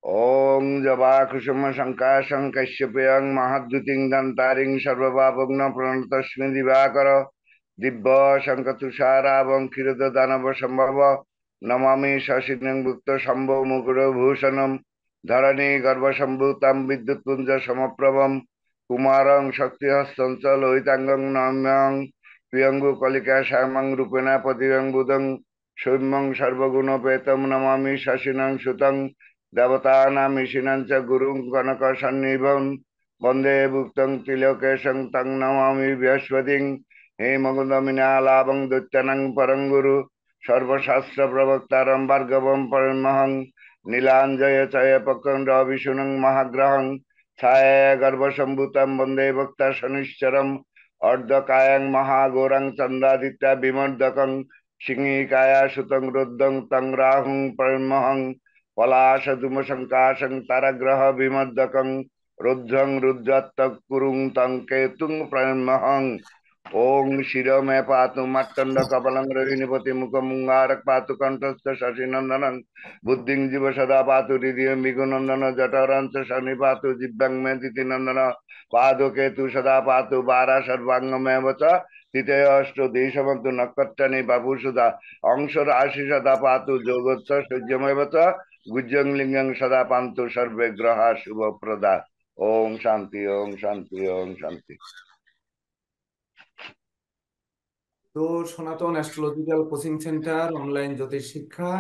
ॐ जवाकुसुमशङ्काशं कश्यपयं महद्युतिं दन्तारिं सर्वपापग्न प्रणतस्मै दिवाकर दिव्यशङ्खतुषारावं क्षीरदानवसम्भव नमामि शशिनं भुक्तशम्भो मुकुरभूषणं धरणी गर्भसम्भूतं विद्युत्पुञ्जसमप्रभं कुमारं शक्तिहस्तं च लोहिताङ्गं नम्यं प्रियङ्गुकलिकाश्यामं रूपेण पतितं बुधं सौम्यं सर्वगुणोपेतं नमामि शशिनं सुतं देवतानां ईशिनं च गुरुं कनकसन्निभं वन्दे भुक्तं त्रिलोकेशं तं नमामि बृहस्पतिं हेमकुन्दमिनालाभं दैत्यानां परं गुरु सर्वशास्त्रप्रवक्तारं भार्गवं परमहं नीलाञ्जय चयपकं रविशुनं महाग्रहं छायागर्भसम्भूतं वन्दे भक्तशनिश्चरम् अर्धकायं महाघोरं चन्द्रादित्य विमर्दकं सिंहिकाया सुतं रुद्धं तं राहुं परमहं पलाशधूमशङ्काशं तारग्रह विमर्दकं रुद्रं रुद्रत्तकुरुं तं केतुं प्रणमहं ॐ शिरो मे पातु मत्तण्ड कपलं रोहिणीपति मुखमुङ्गारक पातु कंठस्थ शशिनन्दनं बुद्धिं जीव सदा पातु हृदयं विगुनन्दन जठरं च शनि पातु दिव्यं मे दितिनन्दन पादकेतु सदा पातु बारा सर्वाङ्गमेव च तृतीय अष्टो देशमन्तु नक्षत्राणि बाबुसुधा अंशराशि सदा पातु जोगच्छ सूर्यमेव च गुज्जं लिंगं सदा पान्तु सर्वे ग्रहा शुभप्रदा। ओम शांति ओम शांति ओम शांति। তো সনাতন অ্যাস্ট্রোলজিক্যাল কোচিং সেন্টার অনলাইন জ্যোতিষ শিক্ষা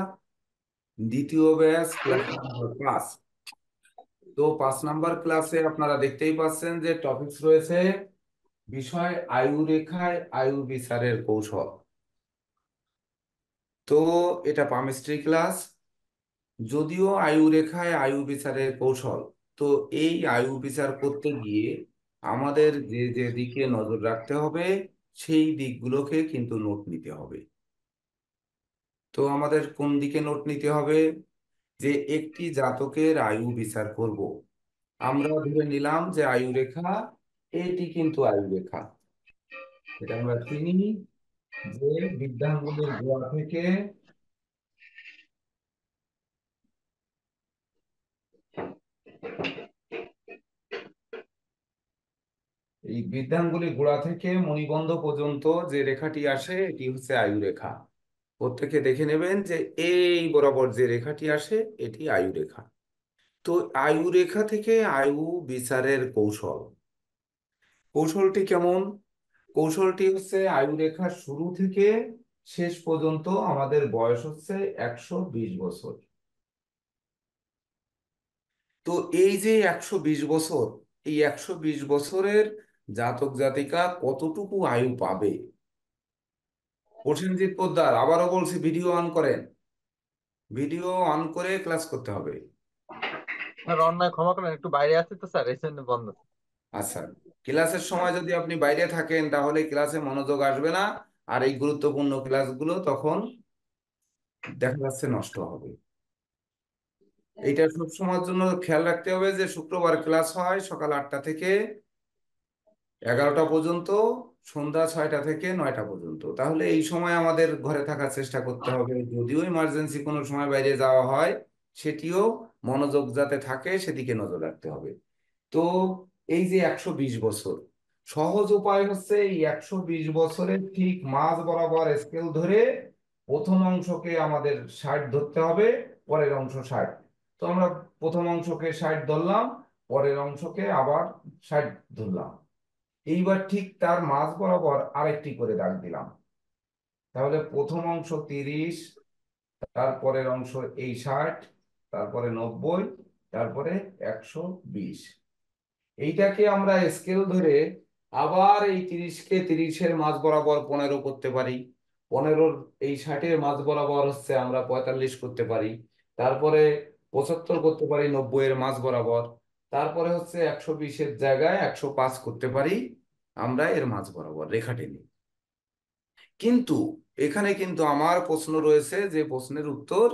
দ্বিতীয় ব্যাচ ক্লাস নাম্বার 5। তো 5 নাম্বার ক্লাসে আপনারা দেখতেই পাচ্ছেন যে টপিকস রয়েছে বিষয় আয়ু রেখায় আয়ু বিচারের কৌশল। তো এটা পামিস্ট্রি ক্লাস, যদিও আয়ু রেখায় আয়ু বিচারের কৌশল। তো এই আয়ু বিচার করতে গিয়ে আমাদের যে যে দিকে নজর রাখতে হবে সেই দিকগুলোকে কিন্তু নোট নিতে হবে। তো আমাদের কোন দিকে নোট নিতে হবে? যে একটি জাতকের আয়ু বিচার করব, আমরা ধরে নিলাম যে আয়ু রেখা এটি কিন্তু আয়ু রেখা। এটা আমরা চিনি যে বৃদ্ধাঙ্গুলের গোড়া থেকে এই বৃদ্ধাঙ্গুলি গোড়া থেকে মণিবন্ধ পর্যন্ত যে রেখাটি আসে এটি হচ্ছে আয়ু রেখা। প্রত্যেকে দেখে নেবেন যে এই বরাবর যে রেখাটি আসে এটি আয়ু রেখা। তো আয়ু রেখা থেকে আয়ু বিচারের কৌশল, কৌশলটি কেমন? কৌশলটি হচ্ছে আয়ু রেখার শুরু থেকে শেষ পর্যন্ত আমাদের বয়স হচ্ছে 120 বছর। তো এই যে 120 বছর, এই 120 বছরের জাতক জাতিকা কতটুকু আয়ু পাবে? প্রসেনজিৎ পোদ্দার, আবারও বলছি ভিডিও অন করেন, ভিডিও অন করে ক্লাস করতে হবে। স্যার অন্যায় ক্ষমা করেন, একটু বাইরে আছি তো স্যার, এই জন্য বন্ধ। আচ্ছা, ক্লাসের সময় যদি আপনি বাইরে থাকেন তাহলে ক্লাসে মনোযোগ আসবে না, আর এই গুরুত্বপূর্ণ ক্লাসগুলো তখন দেখা যাচ্ছে নষ্ট হবে। এইটা সব সময়ের জন্য খেয়াল রাখতে হবে যে শুক্রবার ক্লাস হয় সকাল 8টা থেকে 11টা পর্যন্ত, সন্ধ্যা 6টা থেকে 9টা পর্যন্ত। তাহলে এই সময় আমাদের ঘরে থাকার চেষ্টা করতে হবে, যদিও ইমার্জেন্সি কোনো সময় বাইরে যাওয়া হয় সেটিও মনোযোগ যাতে থাকে সেদিকে নজর রাখতে হবে। তো এই যে 120 বছর, সহজ উপায় হচ্ছে এই 120 বছরের ঠিক মাঝ বরাবর স্কেল ধরে প্রথম অংশকে আমাদের 60 ধরতে হবে, পরের অংশ 60। তো আমরা প্রথম অংশকে 60 ধরলাম, পরের অংশকে আবার 60 ধরলাম। এইবার ঠিক তার মাঝ বরাবর আরেকটি করে দাগ দিলাম। তাহলে প্রথম অংশ 30, তারপরের অংশ এই 60, তারপরে 90, তারপরে 120। এইটাকে আমরা স্কেল ধরে আবার এই 30কে 30-এর মাঝ বরাবর 15 করতে পারি, 15-র এই 60-এর মাঝ বরাবর হচ্ছে আমরা 45 করতে পারি, তারপরে 75 করতে পারি 90-এর মাঝ বরাবর, তারপরে হচ্ছে 120-এর জায়গায় 105 করতে পারি আমরা এর মাঝ বরাবর রেখা টেনে। কিন্তু এখানে কিন্তু আমার প্রশ্ন রয়েছে, যে প্রশ্নের উত্তর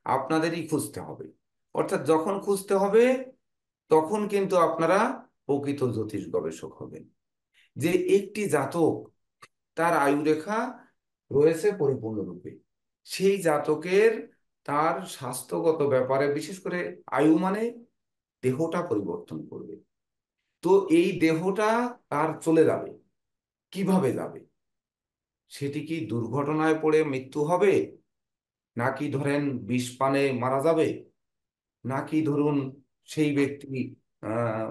আপনাদেরই খুঁজতে হবে। অর্থাৎ যখন খুঁজতে হবে তখন কিন্তু আপনারা প্রকৃত জ্যোতিষ গবেষক হবেন। যে একটি জাতক তার আয়ু রেখা রয়েছে পরিপূর্ণরূপে, সেই জাতকের তার স্বাস্থ্যগত ব্যাপারে, বিশেষ করে আয়ু মানে দেহটা পরিবর্তন করবে। তো এই দেহটা তার চলে যাবে, কিভাবে যাবে? সেটি কি দুর্ঘটনায় পড়ে মৃত্যু হবে, নাকি ধরেন বিষ পানে মারা যাবে, নাকি ধরুন সেই ব্যক্তি আহ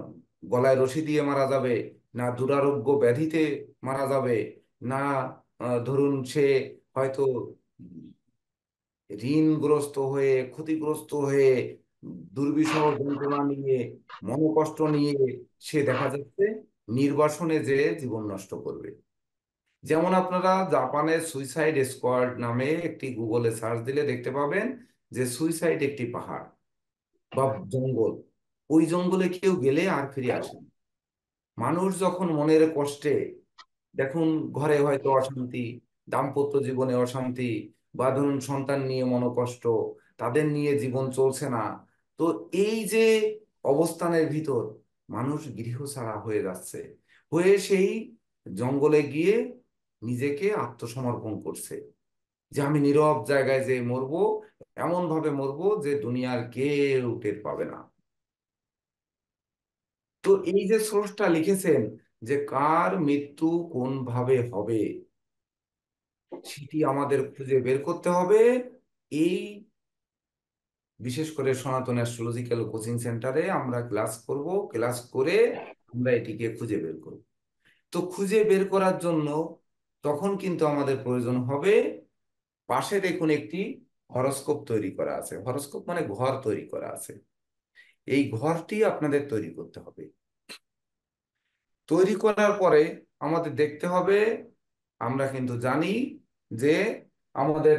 গলায় রশি দিয়ে মারা যাবে, না দুরারোগ্য ব্যাধিতে মারা যাবে, না ধরুন সে হয়তো ঋণগ্রস্ত হয়ে, ক্ষতিগ্রস্ত হয়ে, দুর্বিষহ যন্ত্রণা নিয়ে, মনোকষ্ট নিয়ে সে দেখা যাচ্ছে নির্বাসনে যে জীবন নষ্ট করবে। যেমন আপনারা জাপানের সুইসাইড স্কোয়াড নামে একটি গুগলে সার্চ দিলে দেখতে পাবেন যে সুইসাইড একটি পাহাড় বা জঙ্গল। ওই জঙ্গলে কেউ গেলে আর ফিরে আসে না। মানুষ যখন মনের কষ্টে, দেখুন ঘরে হয়তো অশান্তি, দাম্পত্য জীবনে অশান্তি, বা ধরুন সন্তান নিয়ে মনোকষ্ট, তাদের নিয়ে জীবন চলছে না, তো এই যে অবস্থানের ভিতর মানুষ গৃহছাড়া হয়ে যাচ্ছে, হয়ে সেই জঙ্গলে গিয়ে নিজেকে আত্মসমর্পণ করছে যে আমি নীরব জায়গায় যে মরবো, এমন ভাবে মরবো যে দুনিয়ার কেউ টের পাবে না। তো এই যে স্রষ্টা লিখেছেন যে কার মৃত্যু কোন ভাবে হবে, সেটি আমাদের খুঁজে বের করতে হবে। এই বিশেষ করে সনাতন অ্যাস্ট্রোলজিক্যাল কোচিং সেন্টারে আমরা ক্লাস করব, ক্লাস করে আমরা এটিকে খুঁজে বের করব। তো খুঁজে বের করার জন্য তখন কিন্তু আমাদের প্রয়োজন হবে, পাশে দেখুন একটি হরোস্কোপ তৈরি করা আছে। হরোস্কোপ মানে ঘর তৈরি করা আছে। এই ঘরটি আপনাদের তৈরি করতে হবে। তৈরি করার পরে আমাদের দেখতে হবে, আমরা কিন্তু জানি যে আমাদের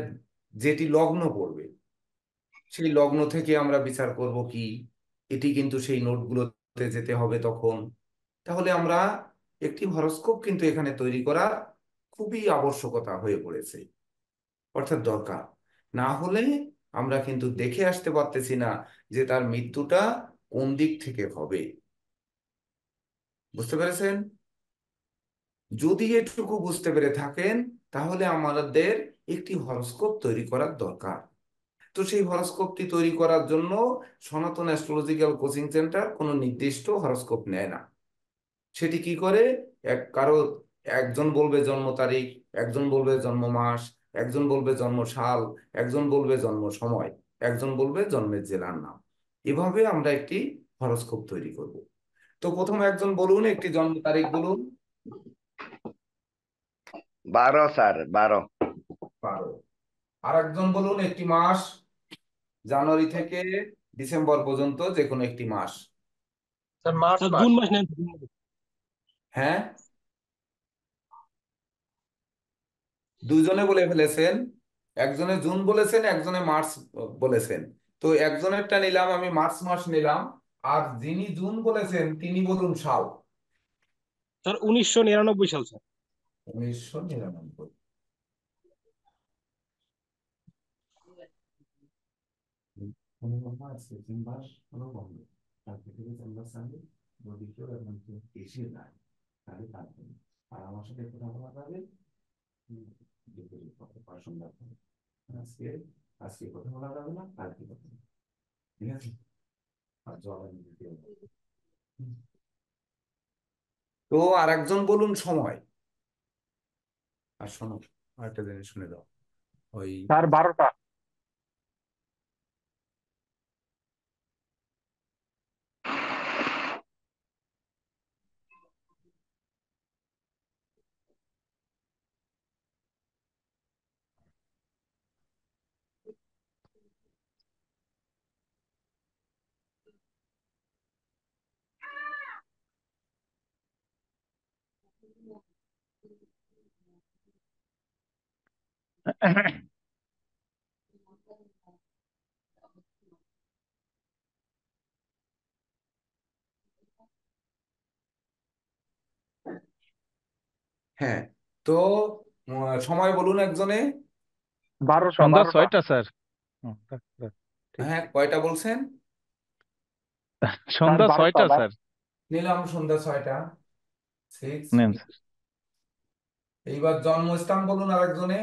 যেটি লগ্ন পড়বে, সেই লগ্ন থেকে আমরা বিচার করব কি, এটি কিন্তু সেই নোটগুলোতে যেতে হবে তখন। তাহলে আমরা একটি হরোস্কোপ কিন্তু এখানে তৈরি করা খুবই আবশ্যকতা হয়ে পড়েছে, অর্থাৎ দরকার। না হলে আমরা কিন্তু দেখে আসতে পারতেছি না যে তার মৃত্যুটা কোন দিক থেকে হবে। বুঝতে পেরেছেন? যদি এটুকু বুঝতে পেরে থাকেন, তাহলে আমাদের একটি হরোস্কোপ তৈরি করার দরকার। তো সেই হরোস্কোপটি তৈরি করার জন্য সনাতন অ্যাস্ট্রোলজিক্যাল কোচিং সেন্টার কোনো নির্দিষ্ট হরোস্কোপ নেয় না। সেটি কি করে, কারো একজন বলবে জন্ম তারিখ, একজন বলবে জন্ম মাস, একজন বলবে জন্ম সাল, একজন বলবে জন্ম সময়, একজন বলবে জন্মের জেলার নাম। এভাবে আমরা একটি হরোস্কোপ তৈরি করব। তো প্রথমে একজন বলুন, একটি জন্ম তারিখ বলুন। 12 স্যার, 12। 12। আর একজন বলুন একটি মাস, জানুয়ারি থেকে ডিসেম্বর পর্যন্ত যে কোনো একটি মাস। স্যার মার্চ স্যার মাস। জুন মাস নেন। হ্যাঁ, দুইজনে বলে ফেলেছেন। একজনে জুন বলেছেন, একজনে মার্চ বলেছেন। তো একজনেরটা নিলাম আমি, মার্চ মাস নিলাম। আর যিনি জুন বলেছেন তিনি বলুন সাল। স্যার 1999 সাল স্যার। 1999। আছে তিন মাস কোনো বন্ধ, তার থেকে আমরা সামনে নদী এবং এসে নাই, তাহলে তার জন্য। আর আমার সাথে কথা বলা যাবে পড়াশোনা, আজকে আজকে কথা বলা যাবে না, কালকে কথা বলবো। ঠিক আছে? আর জল দিতে হবে। তো আর একজন বলুন সময়। আর শোনো, আরেকটা জিনিস শুনে দাও। ওই স্যার 12টা। হ্যাঁ, তো সময় বলুন একজনে। 12টা সন্ধ্যা 12টা। 6টা স্যার। হুম, ঠিক। হ্যাঁ, কয়টা বলছেন? স্যার সন্ধ্যা 12টা 6টা স্যার। নিলাম সন্ধ্যা 6টা। 6। নেন স্যার। এইবার জন্মস্থান বলুন আরেকজনে।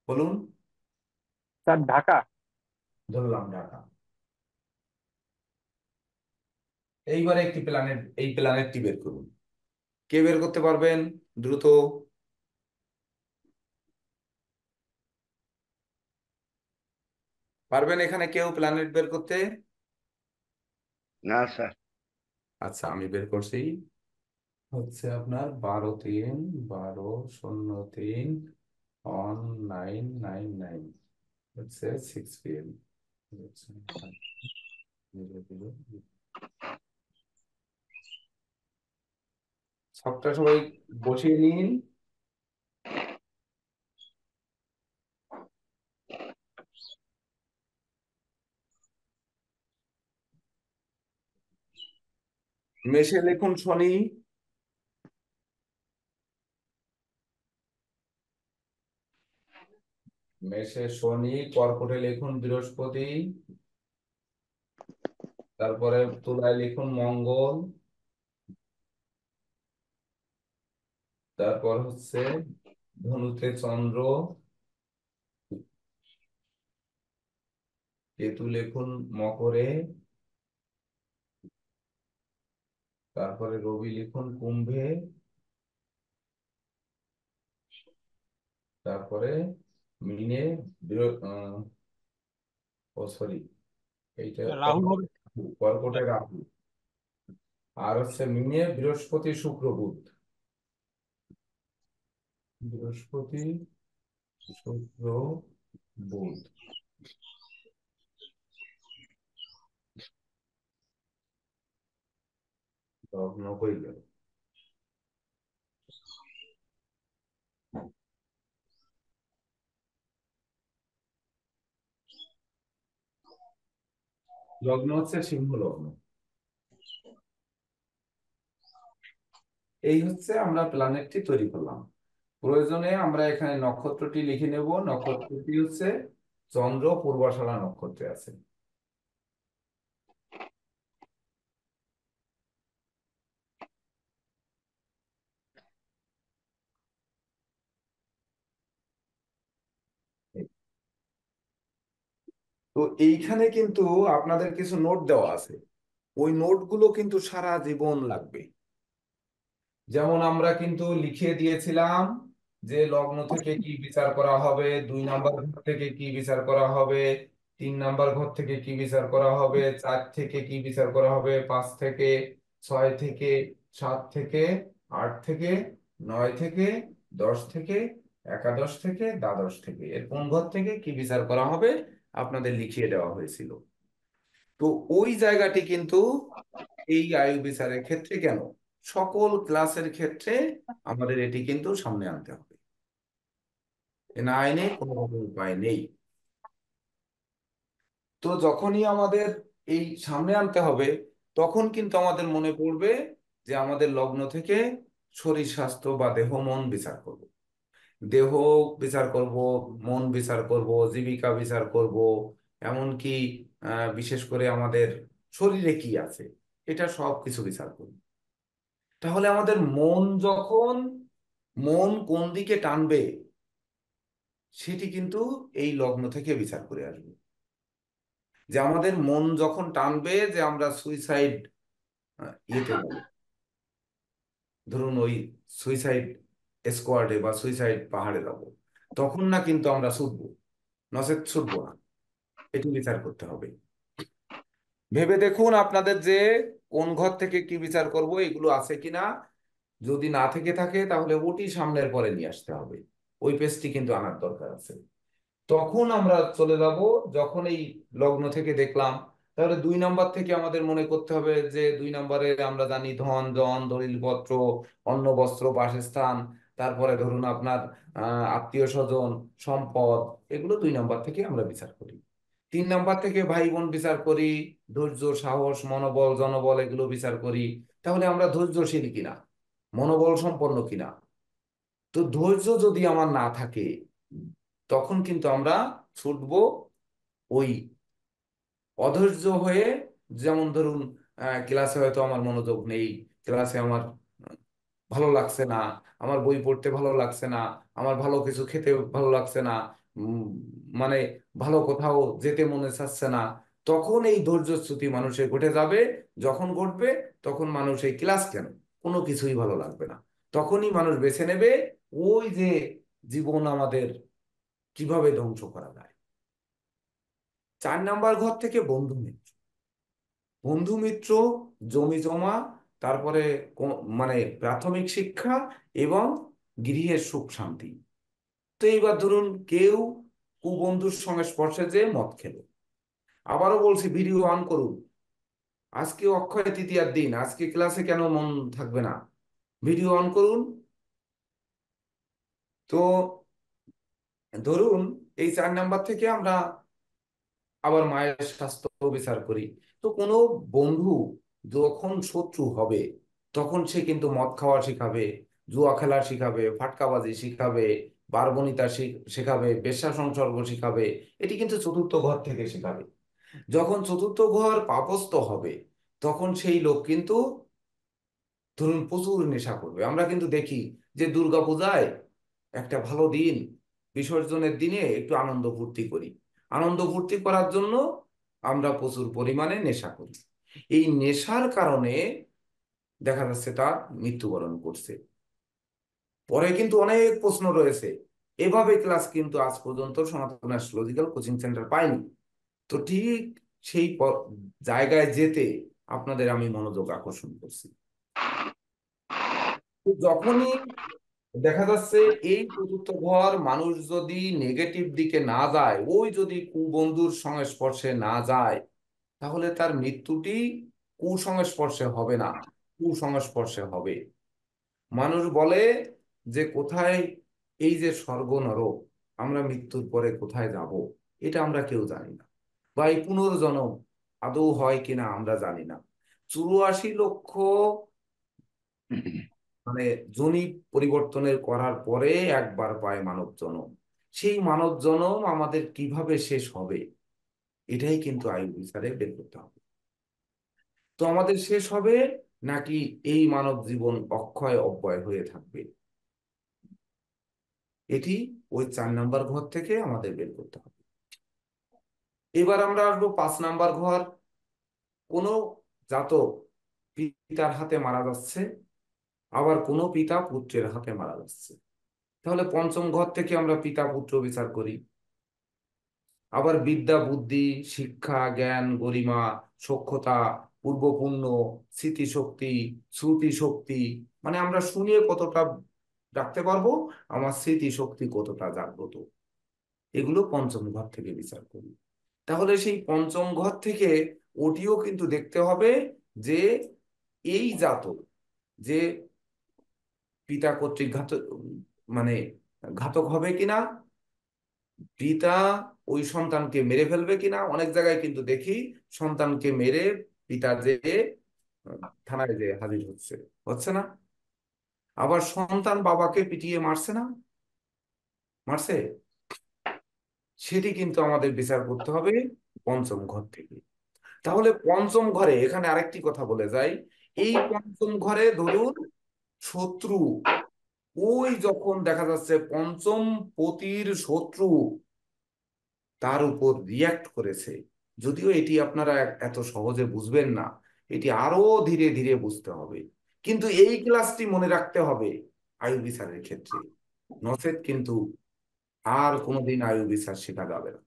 বলুন। স্যার ঢাকা। ধরলাম ঢাকা। এইবারে এই প্ল্যানেটটি বের করুন। কে বের করতে পারবেন দ্রুত? পারবেন এখানে কেউ প্ল্যানেট বের করতে? না স্যার। আচ্ছা, আমি বের করছি। হচ্ছে আপনার 12/3/03/1999 হচ্ছে 6 PM। সবটা সবাই বসিয়ে নিন। মেষে লিখুন শনি, মেষে শনি। কর্কটে লিখুন বৃহস্পতি, তারপরে তুলায় লিখুন মঙ্গল, তারপর হচ্ছে ধনুতে চন্দ্র, কেতু লিখুন মকরে, তারপরে রবি লিখুন কুম্ভে, তারপরে মিনে ও সরি, এইটা রাহু হবে। কর্কটে রাহু, আর হচ্ছে মিনে বৃহস্পতি শুক্র বুধ। বৃহস্পতি শুক্র বুধ। লগ্ন হয়ে গেল। লগ্ন হচ্ছে সিংহ লগ্ন। এই হচ্ছে আমরা প্ল্যানেটটি তৈরি করলাম। প্রয়োজনে আমরা এখানে নক্ষত্রটি লিখে নেব। নক্ষত্রটি হচ্ছে চন্দ্র পূর্বাষাঢ়া নক্ষত্রে আছে। তো এইখানে কিন্তু আপনাদের কিছু নোট দেওয়া আছে। ওই নোটগুলো কিন্তু সারা জীবন লাগবে। যেমন আমরা কিন্তু লিখে দিয়েছিলাম যে লগ্ন থেকে কি বিচার করা হবে, 2 নাম্বার ঘর থেকে কি বিচার করা হবে, 3 নাম্বার ঘর থেকে কি বিচার করা হবে, 4 থেকে কি বিচার করা হবে, 5 থেকে, 6 থেকে, 7 থেকে, 8 থেকে, 9 থেকে, 10 থেকে, একাদশ থেকে, দ্বাদশ থেকে, এর কোন ঘর থেকে কি বিচার করা হবে আপনাদের লিখিয়ে দেওয়া হয়েছিল। তো ওই জায়গাটি কিন্তু এই আয়ু বিচারের ক্ষেত্রে কেন, সকল ক্লাসের ক্ষেত্রে আমাদের এটি কিন্তু সামনে আনতে হবে। এ না আইনে কোনো রকম উপায় নেই। তো যখনই আমাদের এই সামনে আনতে হবে, তখন কিন্তু আমাদের মনে পড়বে যে আমাদের লগ্ন থেকে শরীর স্বাস্থ্য বা দেহ মন বিচার করব। দেহ বিচার করব, মন বিচার করব, জীবিকা বিচার করব, এমনকি বিশেষ করে আমাদের শরীরে কি আছে এটা সব কিছু বিচার করব। তাহলে আমাদের মন কোন দিকে টানবে সেটি কিন্তু এই লগ্ন থেকে বিচার করে আসবে। যে আমাদের মন যখন টানবে যে আমরা সুইসাইড ইয়েতে যাব, ধরুন ওই সুইসাইড স্কোয়াডে বা সুইসাইড পাহাড়ে যাব, তখন না কিন্তু আমরা ছুটবো, নচেৎ ছুটবো না। এটি বিচার করতে হবে। ভেবে দেখুন আপনাদের যে কোন ঘর থেকে কি বিচার করব এগুলো আছে কিনা। যদি না থেকে থাকে তাহলে ওটি সামনের পরে নিয়ে আসতে হবে। ওই পেজটি কিন্তু আনার দরকার আছে। তখন আমরা চলে যাব, যখন এই লগ্ন থেকে দেখলাম, তাহলে 2 নাম্বার থেকে আমাদের মনে করতে হবে যে 2 নাম্বারে আমরা জানি ধন জন দলিলপত্র, অন্ন বস্ত্র বাসস্থান, তারপরে ধরুন আপনার আত্মীয় স্বজন, সম্পদ, এগুলো 2 নাম্বার থেকে আমরা বিচার করি। 3 নাম্বার থেকে ভাই বোন বিচার করি, ধৈর্য সাহস মনোবল জনবল এগুলো বিচার করি। তাহলে আমরা ধৈর্যশীল কিনা, মনোবল সম্পন্ন কিনা। তো ধৈর্য যদি আমার না থাকে তখন কিন্তু আমরা ছুটবো ওই অধৈর্য হয়ে। যেমন ধরুন ক্লাসে হয়তো আমার মনোযোগ নেই, ক্লাসে আমার ভালো লাগছে না, আমার বই পড়তে ভালো লাগছে না, আমার ভালো কিছু খেতে ভালো লাগছে না, উম, মানে ভালো কোথাও যেতে মনে চাচ্ছে না, তখন এই ধৈর্যচ্যুতি মানুষের ঘটে যাবে। যখন ঘটবে তখন মানুষ এই ক্লাস কেন, কোনো কিছুই ভালো লাগবে না। তখনই মানুষ বেছে নেবে ওই যে জীবন আমাদের কিভাবে ধ্বংস করা যায়। 4 নাম্বার ঘর থেকে বন্ধু মিত্র। বন্ধু মিত্র, জমি জমা, তারপরে মানে প্রাথমিক শিক্ষা এবং গৃহের সুখ শান্তি। তো এইবার ধরুন কেউ কুবন্ধুর সংস্পর্শে যে মদ খেলো, আবারও বলছি ভিডিও অন করুন। আজকে অক্ষয় তৃতীয়ার দিন, আজকে ক্লাসে কেন মন থাকবে না? ভিডিও অন করুন। তো ধরুন এই 4 নাম্বার থেকে আমরা আবার মায়ের স্বাস্থ্য বিচার করি। তো কোনো বন্ধু যখন শত্রু হবে, তখন সে কিন্তু মদ খাওয়া শিখাবে, জুয়া খেলা শিখাবে, ফাটকাবাজি শিখাবে, বারবনিতা শেখাবে, বেশ্যা সংসর্গ শিখাবে। এটি কিন্তু চতুর্থ ঘর থেকে শেখাবে। যখন চতুর্থ ঘর পাপস্থ হবে, তখন সেই লোক কিন্তু ধরুন প্রচুর নেশা করবে। আমরা কিন্তু দেখি যে দুর্গাপূজায় একটা ভালো দিন, বিসর্জনের দিনে একটু আনন্দ ফুর্তি করি। আনন্দ ফুর্তি করার জন্য আমরা প্রচুর পরিমাণে নেশা করি। এই নেশার কারণে দেখা যাচ্ছে তার মৃত্যুবরণ করছে। পরে কিন্তু অনেক প্রশ্ন রয়েছে। এভাবে ক্লাস কিন্তু আজ পর্যন্ত সনাতন অ্যাস্ট্রোলজিক্যাল কোচিং সেন্টার পাইনি। তো ঠিক সেই জায়গায় যেতে আপনাদের আমি মনোযোগ আকর্ষণ করছি। তো যখনই দেখা যাচ্ছে এই চতুর্থ ঘর মানুষ যদি নেগেটিভ দিকে না যায়, ওই যদি কুবন্ধুর সংস্পর্শে না যায়, তাহলে তার মৃত্যুটি কুসংস্পর্শে হবে না, কুসংস্পর্শে হবে। মানুষ বলে যে কোথায় এই যে স্বর্গ নরক, আমরা মৃত্যুর পরে কোথায় যাব, এটা আমরা কেউ জানি না। বা এই পুনর্জন্ম আদৌ হয় কিনা আমরা জানি না। 84 লক্ষ মানে যোনি পরিবর্তনের করার পরে একবার পায় মানব জনম। সেই মানব জনম আমাদের কিভাবে শেষ হবে, এটাই কিন্তু আয়ু বিচারে বের করতে হবে। তো আমাদের শেষ হবে নাকি এই মানব জীবন অক্ষয় অব্যয় হয়ে থাকবে, এটি ওই 4 নাম্বার ঘর থেকে আমাদের বের করতে হবে। এবার আমরা আসবো 5 নাম্বার ঘর। কোনো জাতক পিতার হাতে মারা যাচ্ছে, আবার কোনো পিতা পুত্রের হাতে মারা যাচ্ছে, তাহলে পঞ্চম ঘর থেকে আমরা পিতা পুত্র বিচার করি। আবার বিদ্যা বুদ্ধি, শিক্ষা জ্ঞান গরিমা, সক্ষতা, পূর্বপুণ্য, স্মৃতিশক্তি, শ্রুতি শক্তি, মানে আমরা শুনিয়ে কতটা রাখতে পারবো, আমার স্মৃতিশক্তি কতটা জাগ্রত, এগুলো পঞ্চম ঘর থেকে বিচার করি। তাহলে সেই পঞ্চম ঘর থেকে ওটিও কিন্তু দেখতে হবে যে এই জাতক যে পিতা কর্তৃক মানে ঘাতক হবে কিনা, পিতা ওই সন্তানকে মেরে ফেলবে কিনা। অনেক জায়গায় কিন্তু দেখি সন্তানকে মেরে পিতা যে থানায় যে হাজির হচ্ছে, হচ্ছে না? আবার সন্তান বাবাকে পিটিয়ে মারছে না, মারছে, সেটি কিন্তু আমাদের বিচার করতে হবে পঞ্চম ঘর থেকে। তাহলে পঞ্চম ঘরে এখানে আরেকটি কথা বলে যাই, এই পঞ্চম ঘরে ধরুন শত্রু, ওই যখন দেখা যাচ্ছে পঞ্চম পতির শত্রু তার উপর রিয়াক্ট করেছে, যদিও এটি আপনারা এত সহজে বুঝবেন না, এটি আরো ধীরে ধীরে বুঝতে হবে। কিন্তু এই ক্লাসটি মনে রাখতে হবে আয়ু বিচারের ক্ষেত্রে, নচেত কিন্তু আর কোনোদিন আয়ু বিচার শেখা যাবে না।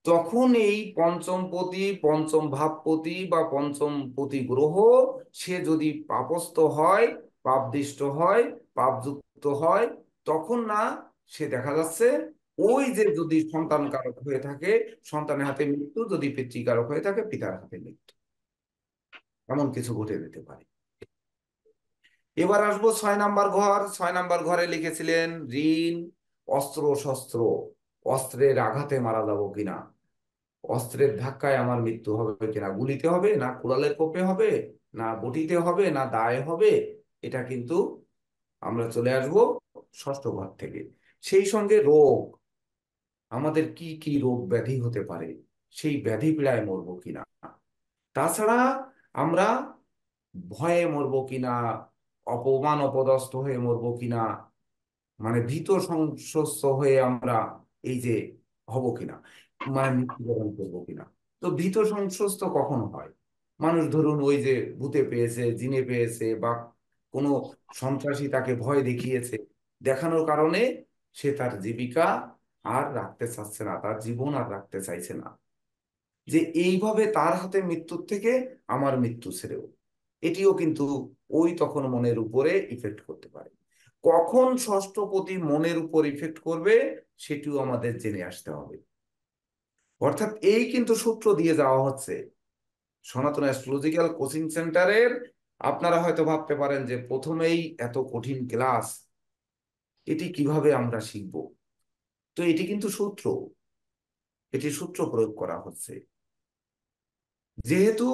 তখন এই পঞ্চমপতি, পঞ্চম ভাবপতি বা পঞ্চম পতি গ্রহ সে যদি পাপস্থ হয়, পাপদৃষ্ট হয়, পাপযুক্ত হয়, তখন না সে দেখা যাচ্ছে ওই যে যদি সন্তান কারক হয়ে থাকে, সন্তানের হাতে মৃত্যু, যদি পিতৃকারক হয়ে থাকে পিতার হাতে মৃত্যু, এমন কিছু ঘটে যেতে পারে। এবার আসবো 6 নাম্বার ঘর। 6 নাম্বার ঘরে লিখেছিলেন ঋণ, অস্ত্র শস্ত্র, অস্ত্রের আঘাতে মারা যাবো কিনা, অস্ত্রের ধাক্কায় আমার মৃত্যু হবে কিনা, গুলিতে হবে না কুড়ালের কোপে হবে না বটিতে হবে না দায়ে হবে, এটা কিন্তু আমরা চলে আসব ষষ্ঠ ঘর থেকে। সেই সঙ্গে রোগ, আমাদের কি কি রোগ ব্যাধি হতে পারে, সেই ব্যাধি পীড়ায় মরবো কিনা, তাছাড়া আমরা ভয়ে মরবো কিনা, অপমান অপদস্থ হয়ে মরবো কিনা, মানে ভীত সংশস্ত হয়ে আমরা এই যে হব কিনা, মানে মৃত্যুবরণ করবো কিনা। তো ভীত সংশস্ত কখন হয়? মানুষ ধরুন ওই যে ভূতে পেয়েছে, জিনে পেয়েছে, বা কোনো সন্ত্রাসী তাকে ভয় দেখিয়েছে, দেখানোর কারণে সে তার জীবিকা আর রাখতে চাচ্ছে না, তার জীবন আর রাখতে চাইছে না, যে এইভাবে তার হাতে মৃত্যুর থেকে আমার মৃত্যু ছেড়েও। এটিও কিন্তু ওই তখন মনের উপরে ইফেক্ট করতে পারে। কখন ষষ্ঠপতি মনের উপর ইফেক্ট করবে সেটিও আমাদের জেনে আসতে হবে। অর্থাৎ এই কিন্তু সূত্র দিয়ে যাওয়া হচ্ছে সনাতন অ্যাস্ট্রোলজিক্যাল কোচিং সেন্টারের। আপনারা হয়তো ভাবতে পারেন যে প্রথমেই এত কঠিন ক্লাস, এটি কিভাবে আমরা শিখব? তো এটি কিন্তু সূত্র, এটি সূত্র প্রয়োগ করা হচ্ছে। যেহেতু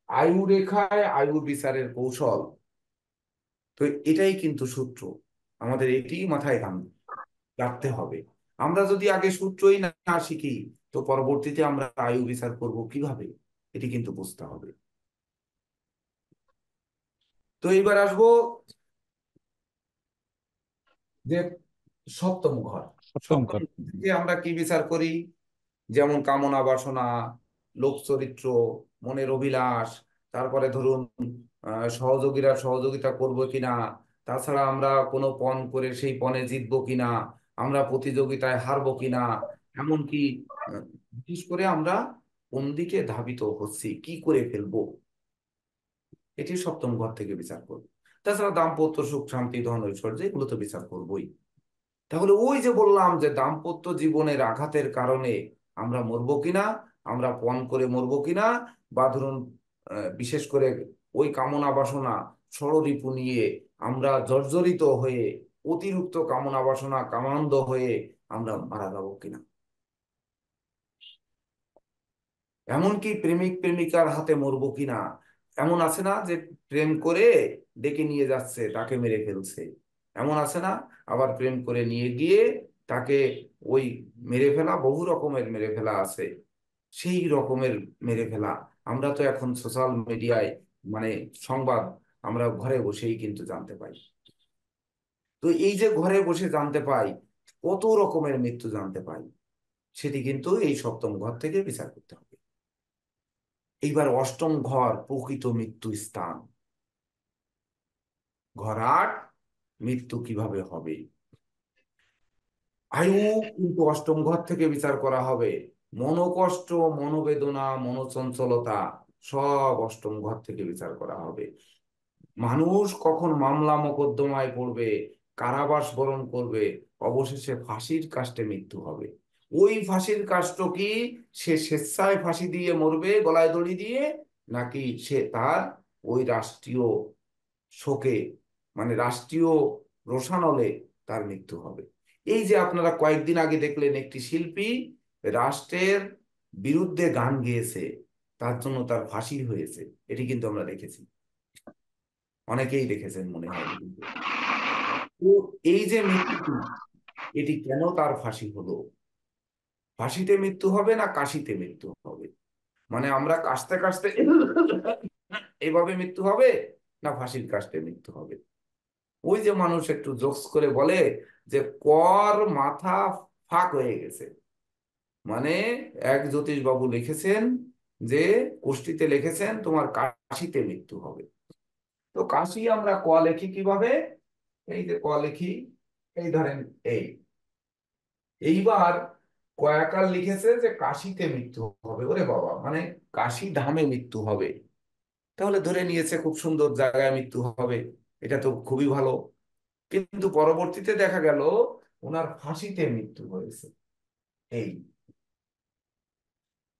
আয়ু রেখায় আয়ু বিচারের কৌশল, তো এটাই কিন্তু সূত্র, আমাদের এটি মাথায় রাখতে হবে। আমরা যদি আগে সূত্রই না শিখি, তো পরবর্তীতে আমরা আয়ু বিচার করব কিভাবে, এটি কিন্তু বুঝতে হবে। তো এইবার আসবো যে সপ্তম ঘর। সপ্তম সপ্তম ঘর। ঘর থেকে আমরা কি বিচার করি? যেমন কামনা বাসনা, লোক চরিত্র, মনের অভিলাষ, তারপরে ধরুন সহযোগীরা সহযোগিতা করবো কিনা, তাছাড়া আমরা কোনো পণ করে সেই পণে জিতবো কিনা, আমরা প্রতিযোগিতায় হারবো কিনা, এমনকি আহ, বিশেষ করে আমরা কোন দিকে ধাবিত হচ্ছি, কি করে ফেলবো, এটি সপ্তম ঘর থেকে বিচার করবো। তাছাড়া দাম্পত্য সুখ শান্তি ধন ঐশ্বর্য এগুলো তো বিচার করবোই। তাহলে ওই যে বললাম যে দাম্পত্য জীবনের আঘাতের কারণে আমরা মরবো কিনা, আমরা পণ করে মরবো কিনা, বা ধরুন বিশেষ করে ওই কামনা বাসনা ষড়রিপু নিয়ে আমরা জর্জরিত হয়ে অতিরিক্ত কামনা বাসনা কামান্ধ হয়ে আমরা মারা যাবো কিনা। এমনকি প্রেমিক প্রেমিকার হাতে মরবো কিনা। এমন আছে না যে প্রেম করে ডেকে নিয়ে যাচ্ছে, তাকে মেরে ফেলছে, এমন আছে না? আবার প্রেম করে নিয়ে গিয়ে তাকে ওই মেরে ফেলা, বহু রকমের মেরে ফেলা আছে। সেই রকমের মেরে ফেলা আমরা তো এখন সোশ্যাল মিডিয়ায়, মানে সংবাদ আমরা ঘরে বসেই কিন্তু জানতে পাই। তো এই যে ঘরে বসে জানতে পাই, কত রকমের মৃত্যু জানতে পাই, সেটি কিন্তু এই সপ্তম ঘর থেকে বিচার করতে হবে। এইবার অষ্টম ঘর, প্রকৃত মৃত্যু স্থান। ঘর ৮, মৃত্যু কিভাবে হবে। আয়ু কিন্তু অষ্টম ঘর থেকে বিচার করা হবে। মনোকষ্ট, মনোবেদনা, মনোচঞ্চলতা সব অষ্টম ঘর থেকে বিচার করা হবে। মানুষ কখন মামলা মোকদ্দমায় পড়বে, কারাবাস বরণ করবে, অবশেষে ফাঁসির কাস্টে মৃত্যু হবে। ওই ফাঁসির কাষ্ট কি, সে স্বেচ্ছায় ফাঁসি দিয়ে মরবে গলায় দড়ি দিয়ে, নাকি সে তার ওই রাষ্ট্রীয় শোকে, মানে রাষ্ট্রীয় রোষানলে তার মৃত্যু হবে। এই যে আপনারা কয়েকদিন আগে দেখলেন একটি শিল্পী রাষ্ট্রের বিরুদ্ধে গান গেয়েছে, তার জন্য তার ফাঁসি হয়েছে, এটি কিন্তু আমরা দেখেছি, অনেকেই দেখেছেন মনে হয়। তো এই যে মৃত্যু, এটি কেন তার ফাঁসি হলো? ফাঁসিতে মৃত্যু হবে না কাশিতে মৃত্যু হবে? মানে আমরা কাশতে কাশতে এভাবে মৃত্যু হবে, না ফাঁসির কাশতে মৃত্যু হবে? ওই যে মানুষ একটু জোকস করে বলে যে কর মাথা ফাঁক হয়ে গেছে, মানে এক জ্যোতিষ বাবু লিখেছেন যে কোষ্ঠীতে লিখেছেন তোমার কাশিতে মৃত্যু হবে। তো কাশি আমরা ক লিখি কিভাবে? এই যে ক লিখি, এই ধরেন এই, এইবার কয়াকার লিখেছে যে কাশিতে মৃত্যু হবে। ওরে বাবা, মানে কাশি ধামে মৃত্যু হবে, তাহলে ধরে নিয়েছে খুব সুন্দর জায়গায় মৃত্যু হবে, এটা তো খুবই ভালো। কিন্তু পরবর্তীতে দেখা গেল ওনার ফাঁসিতে মৃত্যু হয়েছে। এই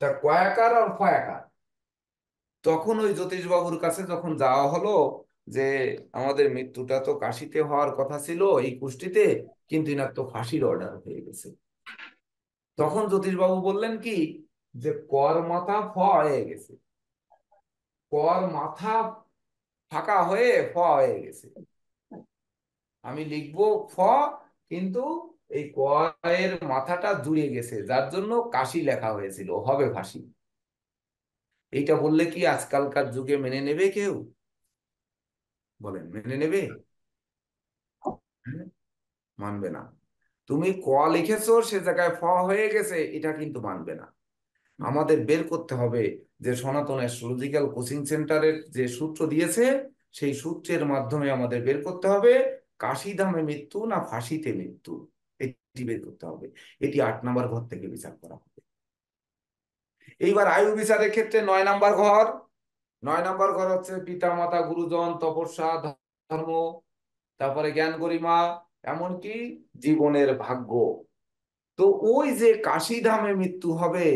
তা কয়াকার আর ফয়াকার, তখন ওই জ্যোতিষবাবুর কাছে যখন যাওয়া হলো যে আমাদের মৃত্যুটা তো কাশিতে হওয়ার কথা ছিল এই কুষ্টিতে, কিন্তু এনার তো ফাঁসির অর্ডার হয়ে গেছে। তখন জ্যোতিষবাবু বললেন কি, যে কর মাথা হয়ে গেছে, কর মাথা ফাঁকা হয়ে হয়ে গেছে, আমি লিখবো ফ, কিন্তু এই কয়ের মাথাটা জুড়ে গেছে, যার জন্য কাশি লেখা হয়েছিল, হবে ফাঁসি। এইটা বললে কি আজকালকার যুগে মেনে নেবে কেউ? বলেন মেনে নেবে? হ্যাঁ? মানবে না। তুমি ক লিখেছো সে জায়গায় ফ হয়ে গেছে, এটা কিন্তু মানবে না। আমাদের বের করতে হবে যে সনাতন অ্যাস্ট্রোলজিক্যাল কোচিং সেন্টারের যে সূত্র দিয়েছে, সেই সূত্রের মাধ্যমে আমাদের বের করতে হবে কাশিধামে মৃত্যু না ফাঁসিতে মৃত্যু, এটি বের করতে হবে। এটি 8 নম্বর ঘর থেকে বিচার করা হবে। এইবার আয়ু বিচারের ক্ষেত্রে 9 নম্বর ঘর। 9 নম্বর ঘর হচ্ছে পিতা মাতা গুরুজন, তপস্যা, ধর্ম, তারপরে জ্ঞান গরিমা, এমনকি জীবনের ভাগ্য। তো ওই যে কাশিধামে মৃত্যু হবে,